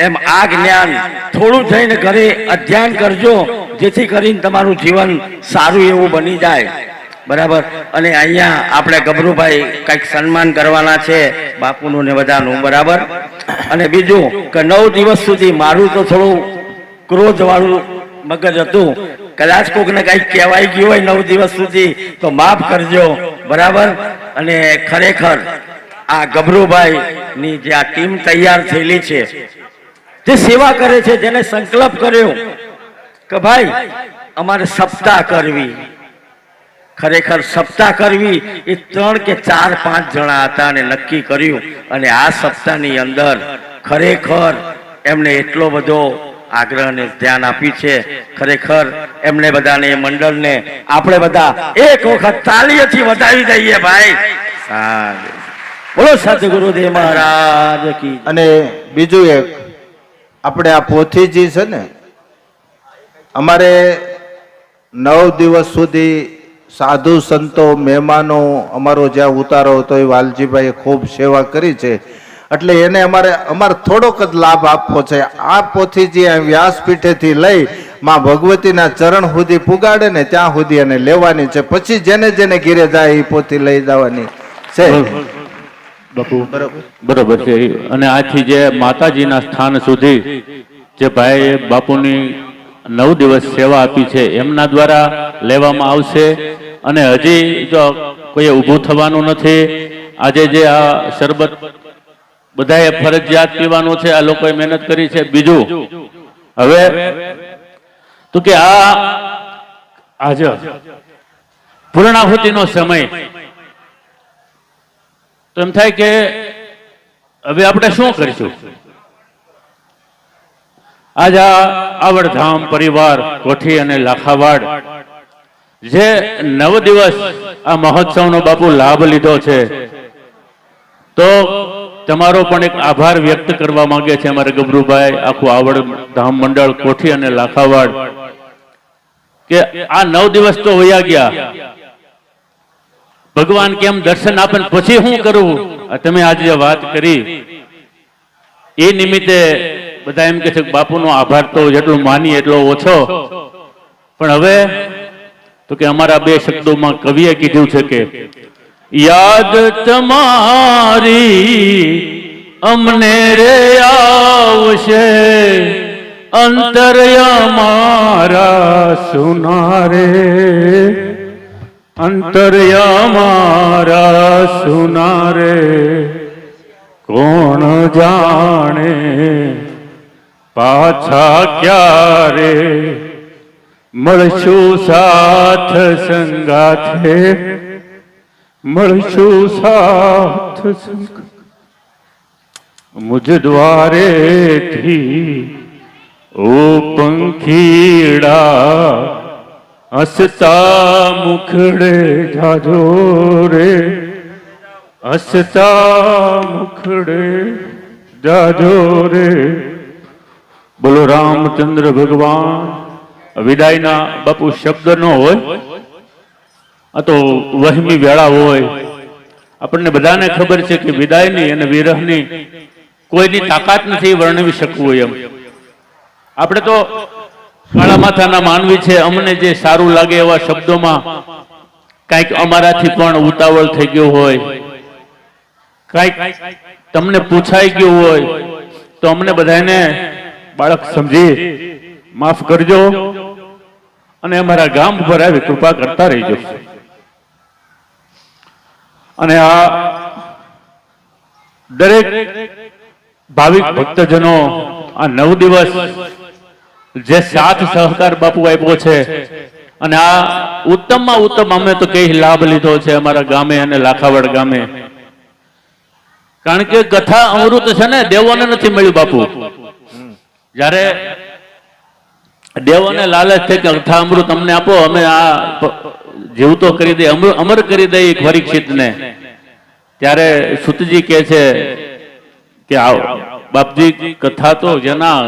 એમ આ જ્ઞાન થોડું થઈને ઘરે અધ્યયન કરજો, જેથી કરીને તમારું જીવન સારું એવું બની જાય. બરાબર. અને અહીંયા આપણે ગભરુભાઈ કંઈક સન્માન કરવાના છે બાપુનું ને બધાનું. બરાબર. અને બીજું કે 9 દિવસ સુધી મારું તો થોડું ક્રોધ વાળું મગજ હતું, કદાચ કોકને કંઈક કહેવાય ગયું હોય 9 દિવસ સુધી તો માફ કરજો. બરાબર. અને ખરેખર આ ગભરુભાઈ ની જે આ ટીમ તૈયાર થયેલી છે, જે સેવા કરે છે, જેને સંકલ્પ કર્યો કે ભાઈ અમારે સપ્તાહ કરવી, ખરેખર સપ્તાહ કરવી, એ 3 કે 4 5 જણા હતા અને નક્કી કર્યું. અને આ સપ્તાહની અંદર ખરેખર એમને એટલો બધો આગ્રહ અને ધ્યાન આપ્યું છે. ખરેખર એમને બધાને, મંડળને આપણે બધા એક વખત તાળીઓથી વધાવી દઈએ ભાઈ. બોલો સદગુરુદેવ મહારાજ કી. અને બીજું એક, આપણે આ પોથીજી છે ને, અમારે 9 દિવસ સુધી સાધુ સંતો મહેમાનો અમારો જ્યાં ઉતારો હતો એ વાલજીભાઈએ ખૂબ સેવા કરી છે. એટલે એને અમારે થોડોક જ લાભ આપવો છે. આ પોથીજી વ્યાસપીઠેથી લઈ માં ભગવતીના ચરણ સુધી પુગાડે ને ત્યાં સુધી એને લેવાની છે. પછી જેને જેને ઘેરે જાય એ પોથી લઈ જવાની છે. બાપુ બરોબર છે. અને આથી જે માતાજીના સ્થાન સુધી જે ભાઈ બાપુની 9 દિવસ સેવા આપી છે એમના દ્વારા લેવામાં આવશે. અને હજી જો કોઈ ઊભું થવાનું નથી. આજે જે આ શરબત બધાએ ફરજિયાત પીવાનું છે, આ લોકોએ મહેનત કરી છે. બીજું હવે તો કે આ આજે પૂર્ણાહુતિનો સમય, તો એમ થાય કે હવે આપણે શું કરીશું? આજ આ આવડધામ પરિવાર કોઠી અને લાખાવાડ જે 9 દિવસ આ મહોત્સવનો બાપુ લાભ લીધો છે, તો તમારો પણ એક આભાર વ્યક્ત કરવા માંગે છે અમારે ગભરુભાઈ, આખું આવડધામ મંડળ કોઠી અને લાખાવાડ, કે આ 9 દિવસ તો વયા ગયા, ભગવાન કેમ દર્શન આપે પછી શું કરવું? તમે આજે વાત કરી એ નિમિત્તે બધા એમ કે છે કે બાપુનો આભાર તો જેટલું માની એટલો ઓછો. પણ હવે તો કે અમારા 2 શબ્દોમાં કવિએ કીધું છે કે યાદ તમારી અમને રે આવશે, અંતર અમારા સુનારે, અંતર્યામારા સુનારે કોણ જાણે પાછા ક્યારે મળશું સાથ સંગાથે મળશું સાથ સંગ મુજ દ્વારેથી ઓ પંખીડા હસતા મુખડે જાજો રે હસતા મુખડે જાજો રે. બોલો રામચંદ્ર ભગવાન. વિદાયના બાપુ શબ્દ ન હોય, આ તો વહેમી વેળા હોય. આપણને બધાને ખબર છે કે વિદાયની અને વિરહની કોઈની તાકાત નથી વર્ણવી શકવું એમ. આપણે તો કાળા માથાના માનવી છે, અમને જે સારું લાગે એવા શબ્દોમાં કાંઈક અમારાથી પણ ઉતાવળ થઈ ગયો હોય, કાંઈક તમને પૂછાઈ ગયું હોય તો અમને બધાને બાળક સમજી માફ કરજો અને અમારા ગામ પર આવી કૃપા કરતા રહીજો. અને આ દરેક ભાવિક ભક્તજનો આ 9 દિવસ જે સાથ સહકાર બાપુ આપ્યો છે, અને આ ઉત્તમમાં ઉત્તમ અમે તો કઈ લાભ લીધો છે અમારા ગામે અને લાખાવડ ગામે. કારણ કે કથા અમૃત છે ને દેવોને નથી મળ્યું બાપુ. જ્યારે દેવોને લાલચ છે કે કથા અમૃત અમને આપો, અમે આ જીવતો કરી દઈએ, અમર કરી દઈએ પરીક્ષિતને, ત્યારે સુતજી કહે છે કે બાપજી કથા તો જેના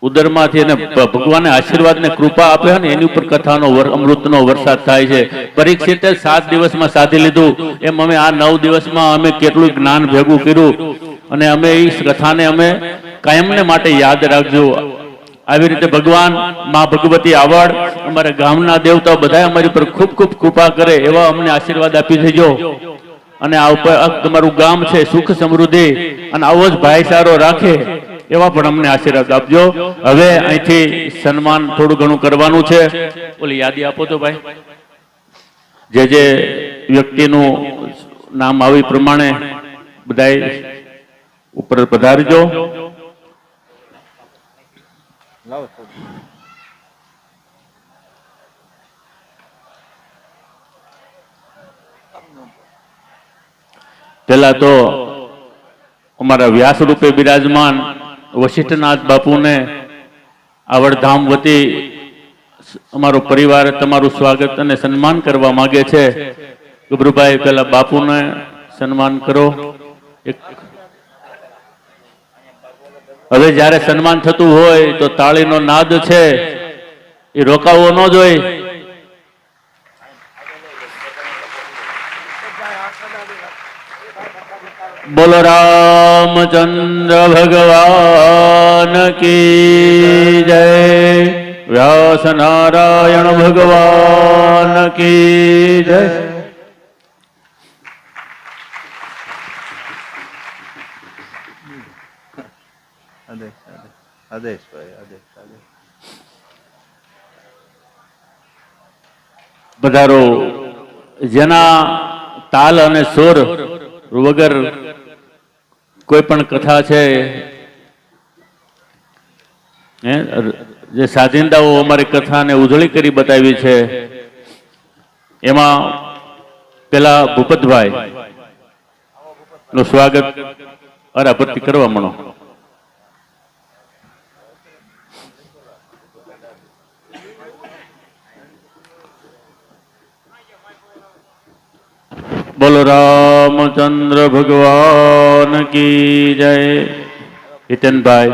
ઉદરમાંથી એને ભગવાને આશીર્વાદ ને કૃપા આપે ને એની ઉપર કથાનો અમૃતનો વરસાદ થાય છે. પરીક્ષિતે 7 દિવસમાં સાધી લીધું, એમ અમે આ 9 દિવસમાં અમે કેટલું જ્ઞાન ભેગું કર્યું, અને અમે એ કથાને અમે કાયમને માટે યાદ રાખજો. આવી રીતે ભગવાન માં ભગવતી આવડ અમારા ગામના દેવતાઓ બધા અમારી પર ખૂબ ખૂબ કૃપા કરે એવા અમને આશીર્વાદ આપી દેજો. અને આ ઉપર તમારું ગામ છે સુખ સમૃદ્ધિ અને આવો જ ભાઈચારો રાખે એવા પણ અમને આશીર્વાદ આપજો. હવે અહીંથી સન્માન થોડું ઘણું કરવાનું છે. ઓલી યાદી આપો તો ભાઈ, જે જે વ્યક્તિનું નામ આવી પ્રમાણે બધાય ઉપર પધારજો. પેલા તો અમારા વ્યાસ રૂપે બિરાજમાન વશિષ્ઠનાથ બાપુને આવડધામ વતી અમારો પરિવાર તમારું સ્વાગત અને સન્માન કરવા માંગે છે. ગભરુભાઈ પેલા બાપુને સન્માન કરો. હવે જ્યારે સન્માન થતું હોય તો તાળીનો નાદ છે એ રોકાવો ન જોઈએ. બોલો રામચંદ્ર ભગવાન કી જય. વ્યાસ નારાયણ ભગવાન કી જય. પધારો. જેના તાલ અને સુર વગર કોઈ પણ કથા છે, જે સાધિંદાઓ અમારી કથાને ઉજળી કરી બતાવી છે, એમાં પેલા ભૂપતભાઈ નું સ્વાગત અરાપરથી કરવા મળો. બોલો રામચંદ્ર ભગવાન કી જય. હિતેનભાઈ,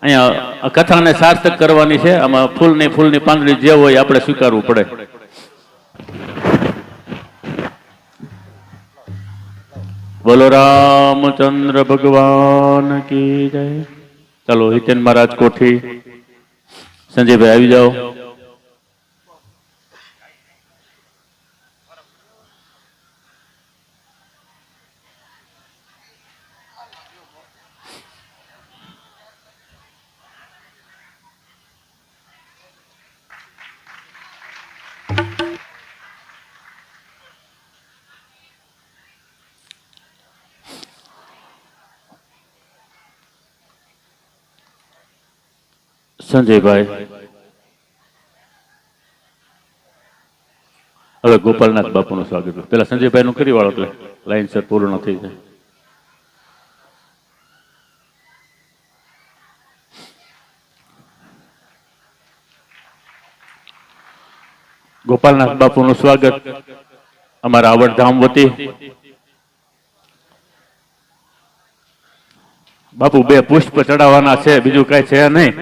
અહીંયા કથાને સાર્થક કરવાની છે. આમાં ફૂલની પાંદડી જે હોય આપણે સ્વીકારવું પડે. બોલો રામચંદ્ર ભગવાન કી જય. ચાલો હિતેન મહારાજ કોઠી, સંજયભાઈ આવી જાઓ. સંજયભાઈ. હવે ગોપાલનાથ બાપુનું સ્વાગત. પેલા સંજયભાઈ નું કરી વાળો એટલે લાઈન સર પૂર્ણ થઈ જાય. ગોપાલનાથ બાપુનું સ્વાગત અમારા આવડધામ વતી. બાપુ બે પુષ્પ ચડાવવાના છે, બીજું કઈ છે નહીં.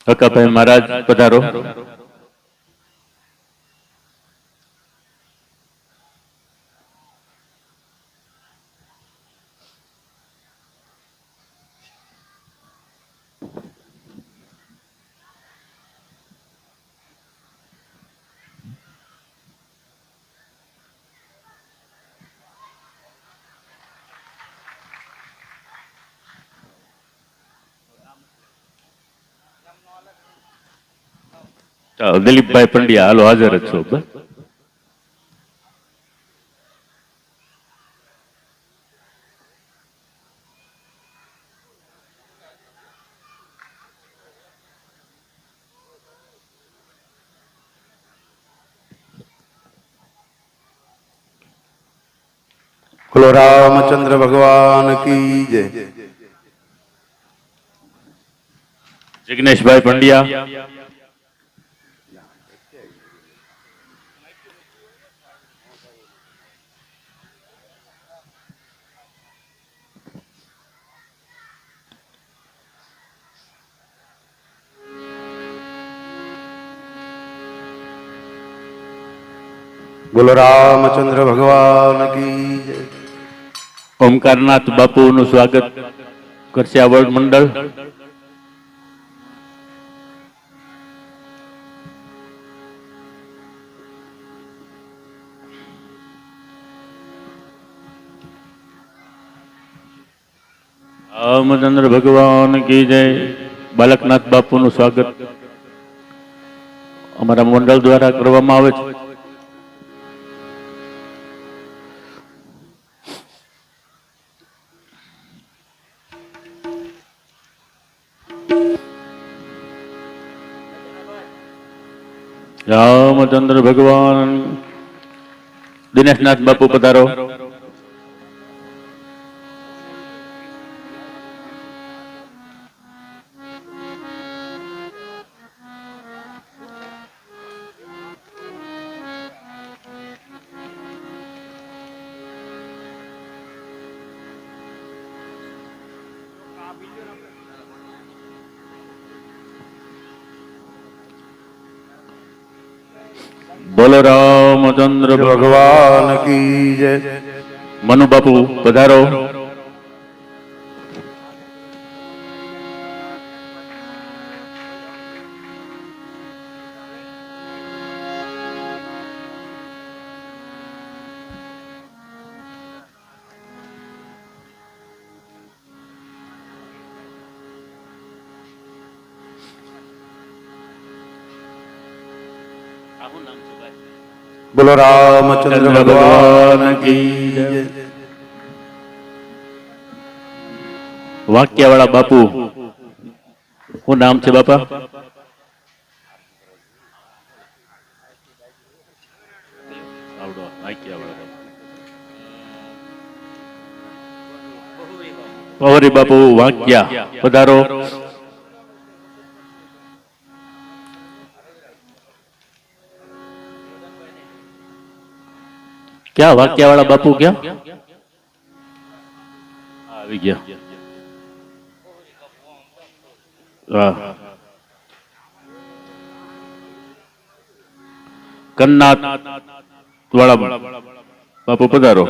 હકાભાઈ મહારાજ પધારો. ચાલો, દિલીપભાઈ પંડ્યા હાલો, હાજર જ છો. બોલો રામચંદ્ર ભગવાન કી જય. જિગ્નેશભાઈ પંડ્યા. બોલો રામચંદ્ર ભગવાન કી જય. ઓમકારનાથ બાપુનું સ્વાગત કરશે આવડ મંડળ. રામચંદ્ર ભગવાન કી જય. બાલકનાથ બાપુનું સ્વાગત અમારા મંડળ દ્વારા કરવામાં આવે છે. રામચંદ્ર ભગવાન. દિનેશનાથ બાપુ પધારો. બોલો રામચંદ્ર ભગવાન કી જય. મનુ બાપુ પધારો. બોલો રામચંદ્ર ભગવાન કી જય. વાક્યાવાળા બાપુ, શું નામ છે બાપા? પવરી બાપુ વાક્યા પધારો. ક્યાં વાક્યાવાળા બાપુ ક્યાં આવી ગયા? હા, કન્નાથ વાળા બાપુ પધારો.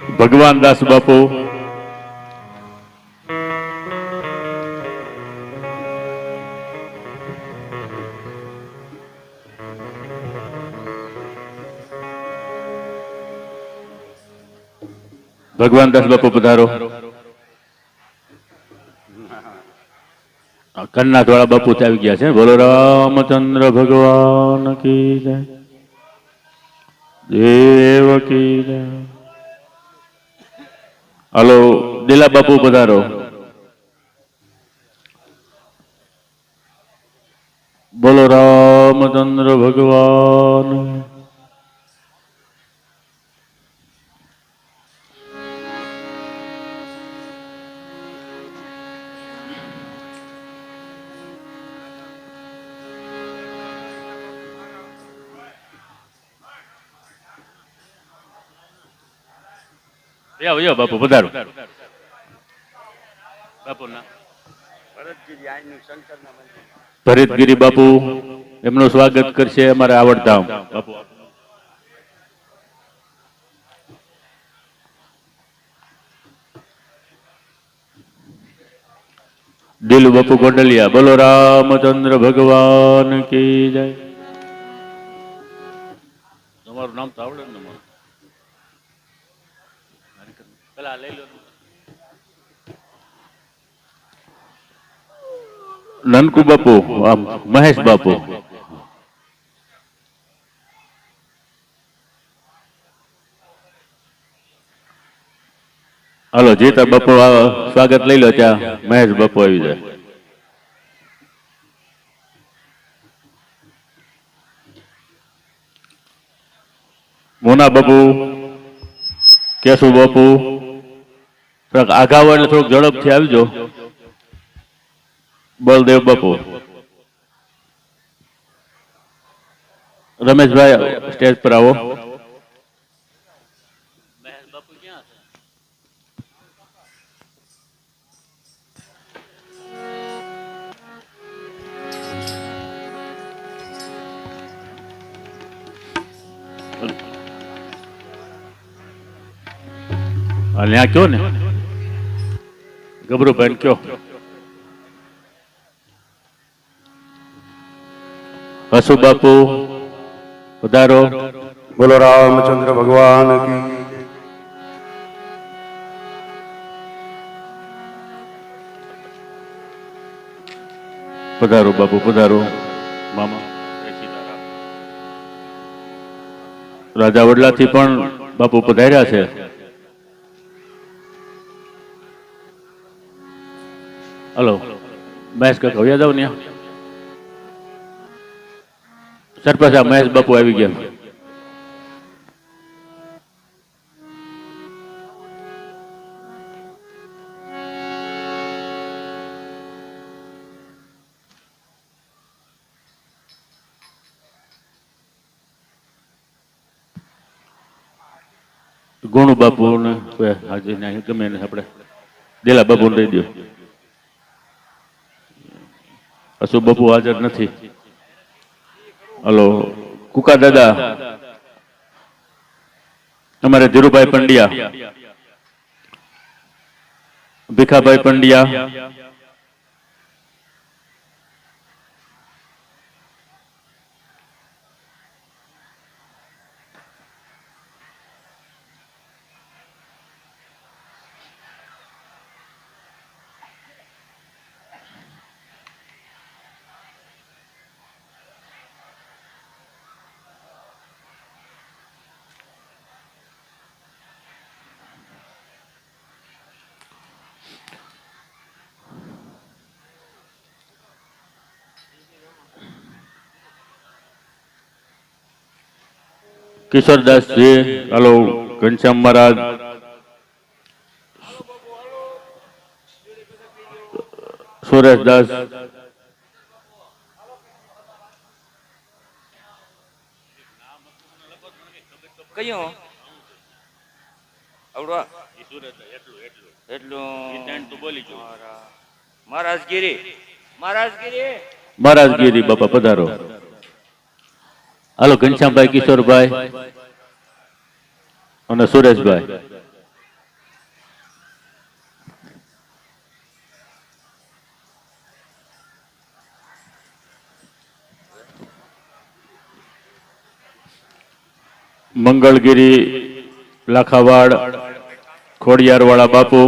ભગવાન દાસ બાપુ, ભગવાન દાસ બાપુ પધારો. કન્ના ધોળા બાપુ આવી ગયા છે. બોલો રામચંદ્ર ભગવાન કી જય, દેવ કી જય. હાલો દિલા બાપુ પધારો. બોલો રામચંદ્ર ભગવાન. બાપુ પધારો. ભરતગીરી બાપુ એમનું સ્વાગત કરશે અમારા આવડધામ બાપુ. દિલુ બાપુ ગોંડલિયા. બોલો રામચંદ્ર ભગવાન કી જય. તમારું નામ તો આવડે ને? પેલા લઈ લો. નનકુ બાપુ, મહેશ બાપુ. હાલો જીતા બાપુ સ્વાગત લઈ લો. ત્યાં મહેશ બાપુ આવી જાય. મોના બાપુ, કેશુ બાપુ, આઘા હોય એટલે થોડુંક ઝડપથી આવજો. બલદેવ બાપુ, રમેશભાઈ સ્ટેજ પર આવો. ત્યાં કયો ને ગભરુભાઈ કયો. હસુ બાપુ પધારો. બોલો રામચંદ્ર ભગવાન કી જય. પધારો બાપુ પધારો. મામા રાજા વડલાથી પણ બાપુ પધાર્યા છે. હલો મહેશ કાકા આવ્યા જાવ ને. સરપંચ મહેશ બાપુ આવી ગયા. ગુણુ બાપુ ને હાજર ગમે ને આપણે દેલા બાપુ ને દઈ દો. અશુ બાપુ હાજર નથી. હલો કુકા દાદા, અમારે ધીરુભાઈ પંડ્યા, ભીખાભાઈ પંડ્યા, કિશોરદાસજી, હલો ઘનશ્યામ મહારાજ, સુરેશદાસ, કયો આવડવા એટલું મહારાજગીરી મહારાજગીરી મહારાજગીરી બાપા પધારો. હાલો ઘનશ્યામભાઈ, કિશોરભાઈ અને સુરેશભાઈ. મંગળગીરી લાખાવાડ ખોડિયારવાળા બાપુ,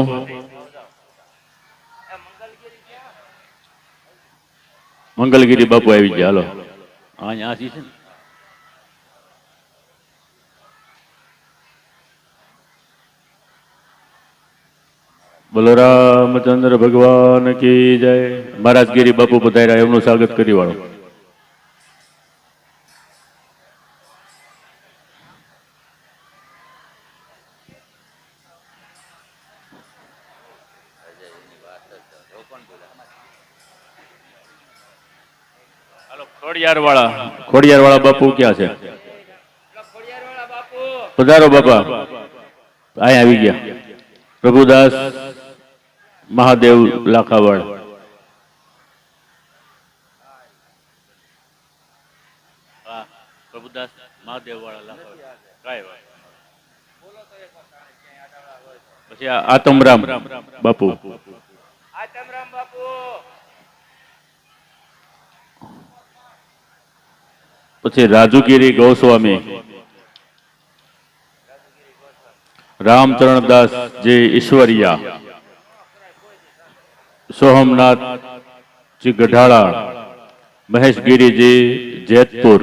મંગલગીરી બાપુ આવી ગયા. હાલો અહીંયા છે ને. બોલો રામચંદ્ર ભગવાન કી જય. મહારાજગીરી બાપુ પધાર્યા, એમનું સ્વાગત કરી વાળો. ખોડિયારવાળા બાપુ ક્યાં છે? પધારો બાપા, અહીંયા આવી ગયા. પ્રભુદાસ મહાદેવ લાખાવાડ. પ્રભુદાસ મહાદેવ વાળા લાખાવાડ. પછી આતમરામ બાપુ. પછી રાજુગીરી ગોસ્વામી, રામચરણદાસ જી ઈશ્વરિયા, સોહમનાથજી ગઢાળા, મહેશગીરીજી જેતપુર.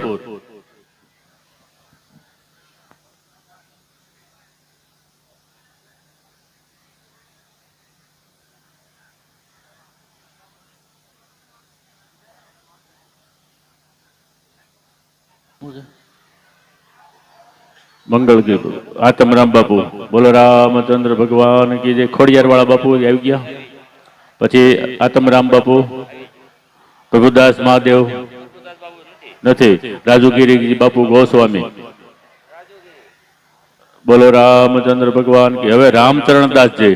મંગળગીરી આતમરામ બાપુ. બોલો રામચંદ્ર ભગવાન કી જય. ખોડિયારવાળા બાપુ આવી ગયા. પછી આતમરામ બાપુ, પ્રભુદાસ મહાદેવ નથી, રાજુગીરી બાપુ ગોસ્વામી. બોલો રામચંદ્ર ભગવાન કી. હવે રામચરણદાસજી,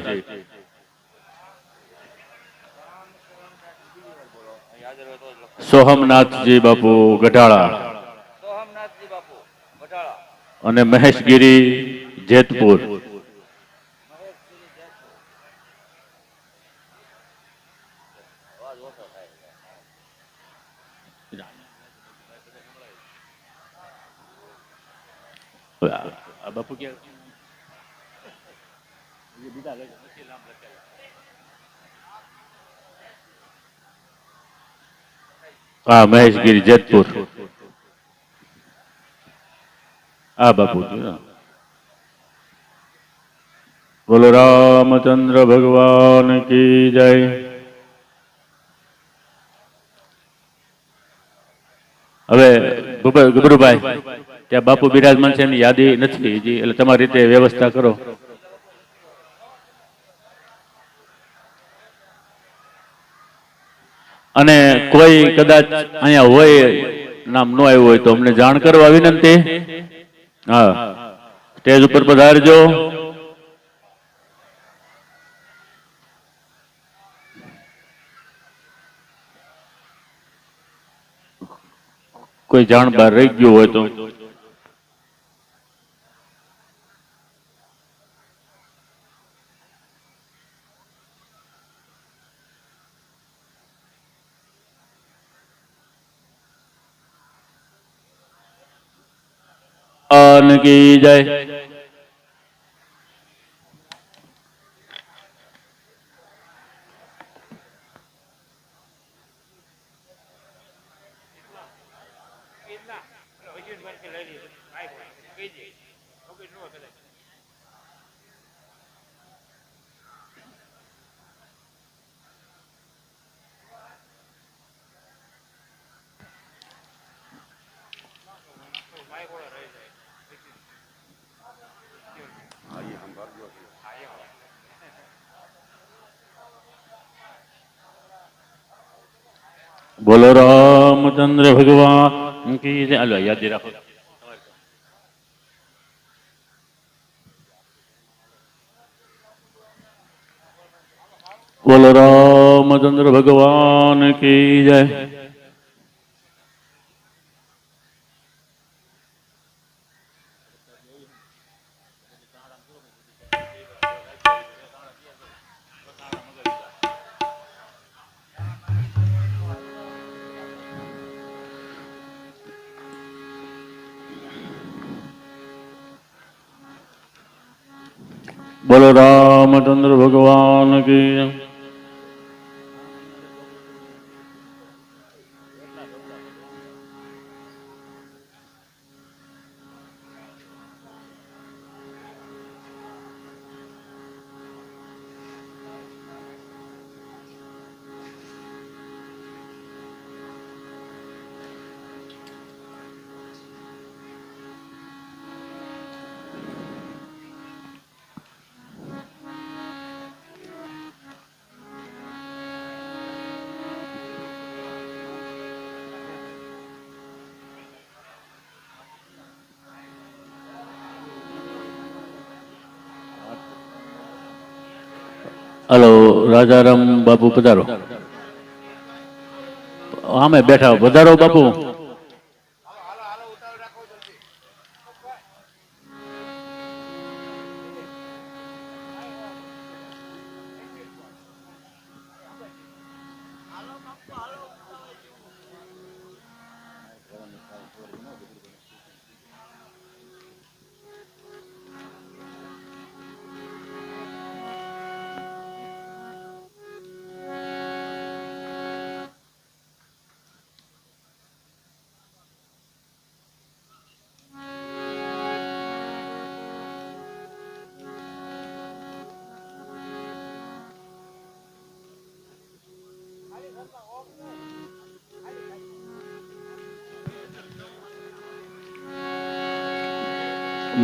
સોહમનાથજી બાપુ ગઢાળા અને મહેશગીરી જેતપુર. બાપુ હા, મહેશગીરી જેતપુર. આ બાપુ. બોલો રામચંદ્ર ભગવાન કી જય. હવે ગબરુભાઈ, ત્યાં બાપુ બિરાજમાન છે એની યાદી નથી હજી, એટલે તમારી રીતે વ્યવસ્થા કરો. અને કોઈ કદાચ અહીંયા હોય, નામ ન આવ્યું હોય તો અમને જાણ કરવા વિનંતી. હા, સ્ટેજ ઉપર પધારજો. કોઈ જાણ બહાર રહી ગયું હોય તો. કી જય. બોલો રામચંદ્ર ભગવાન કી જય. હાલો યાદ રાખો. બોલો રામચંદ્ર ભગવાન કી જય. બોલો રામચંદ્ર ભગવાન કી જય. હલો રાજારામ બાપુ પધારો. આમે બેઠા પધારો બાપુ.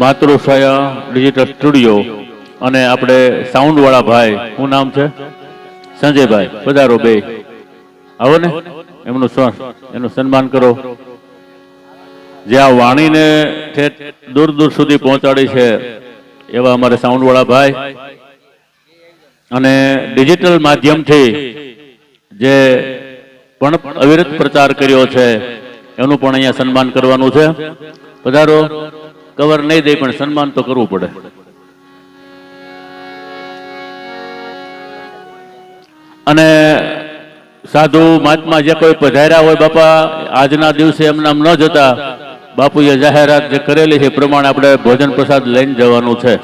માતૃછાયા ડિજિટલ સ્ટુડિયો અને આપણે સાઉન્ડ વાળા ભાઈ, શું નામ છે? સંજયભાઈ. પધારો બે. આવો ને, એનું સન્માન કરો. જે આ વાણીને દૂર દૂર સુધી પહોંચાડી છે એવા અમારે સાઉન્ડ વાળા ભાઈ, અને ડિજિટલ માધ્યમથી જે પણ અવિરત પ્રચાર કર્યો છે એનું પણ અહીંયા સન્માન કરવાનું છે. પધારો. કવર નહીં દે પણ સન્માન તો કરવું પડે. અને સાધુ મહાત્મા જે કોઈ પધાર્યા હોય બાપા, આજના દિવસે એમનામ ન જતા બાપુએ જાહેરાત જે કરેલી છે એ પ્રમાણે આપણે ભોજન પ્રસાદ લઈને જવાનું છે.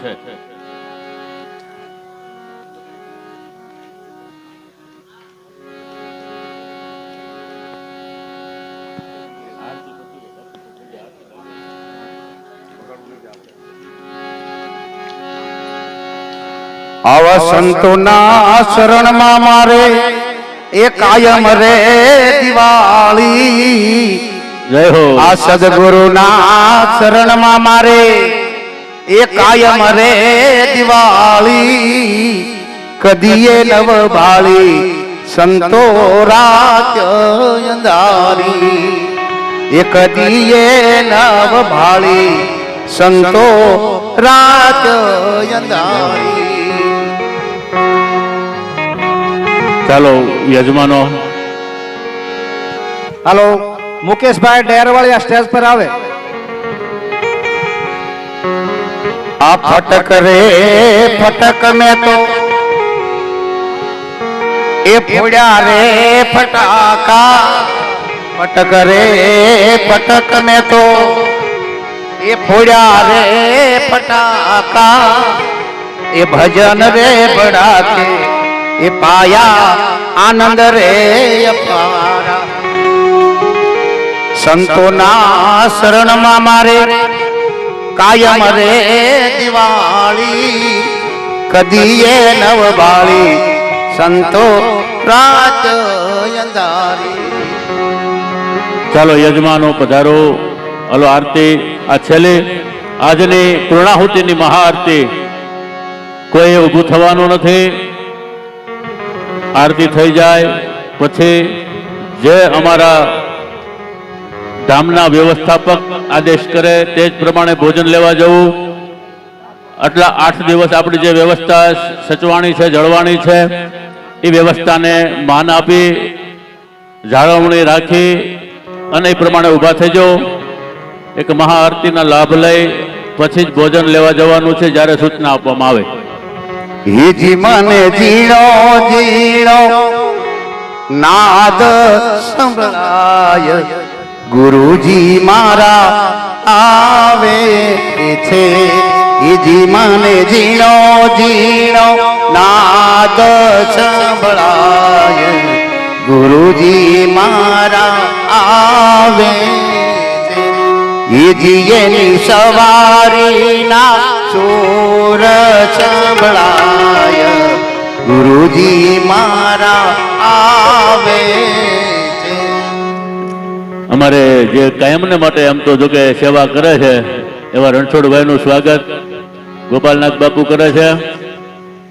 આવા સંતોના શરણમાં મારે એ કાયમ રે દિવાળી. જય હો. આ સદગુરુના શરણમાં મારે એ કાયમ રે દિવાળી. કદીએ નવ ભાળી સંતો રાત અંધારી. એ કદીએ નવ ભાળી સંતો રાત અંધારી. ચાલો યજમાનો. હાલો, મુકેશભાઈ ડેરવાળિયા સ્ટેજ પર આવે. આ ફટક રે ફટક મેં તો એ ફોડ્યા રે ફટાકા. ફટક રે ફટક મેં તો એ ફોડ્યા રે ફટાકા. એ ભજન રે બડાકે એ પાયા આનંદ રે અપારા. સંતોના શરણમાં મારે કાયમ રે દિવાળી. કદીએ નવ બાળી સંતો રાત અંધારી. ચાલો યજમાનો પધારો. હલો આરતી. આ છેલ્લી આજની પૂર્ણાહુતિની મહાઆરતી. કોઈ ઊભું થવાનું નથી. આરતી થઈ જાય પછી જે અમારા ધામના વ્યવસ્થાપક આદેશ કરે તે જ પ્રમાણે ભોજન લેવા જવું. આટલા 8 દિવસ આપણી જે વ્યવસ્થા સચવાણી છે, જળવાણી છે, એ વ્યવસ્થાને માન આપી જાળવણી રાખી અને એ પ્રમાણે ઊભા થઈ જાઓ. એક મહાઆરતીના લાભ લઈ પછી જ ભોજન લેવા જવાનું છે જ્યારે સૂચના આપવામાં આવે. હિજી મને જીણો જીણો નાદ સંભળાય. ગુરુજી મારા આવે છે. જી મને ઝીણો ઝીણો નાદ સંભળાય ગુરુજી મારા આવે જી એની સવારીના સુર સંભળાય ગુરુજી મારા આવે અમારે જે કાયમને માટે એમ તો જો કે સેવા કરે છે એવા રણછોડભાઈનું સ્વાગત ગોપાલનાથ બાપુ કરે છે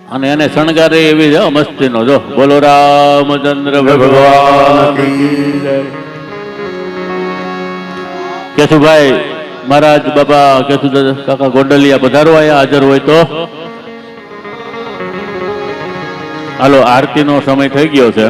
અને એને શણગારે એવી છે મસ્તીનો જો બોલો રામચંદ્ર ભગવાન કી જય. કેશુભાઈ મહારાજ બાપા કેશુ કાકા ગોંડલિયા પધારો અહીંયા હાજર હોય તો હાલો આરતીનો સમય થઈ ગયો છે.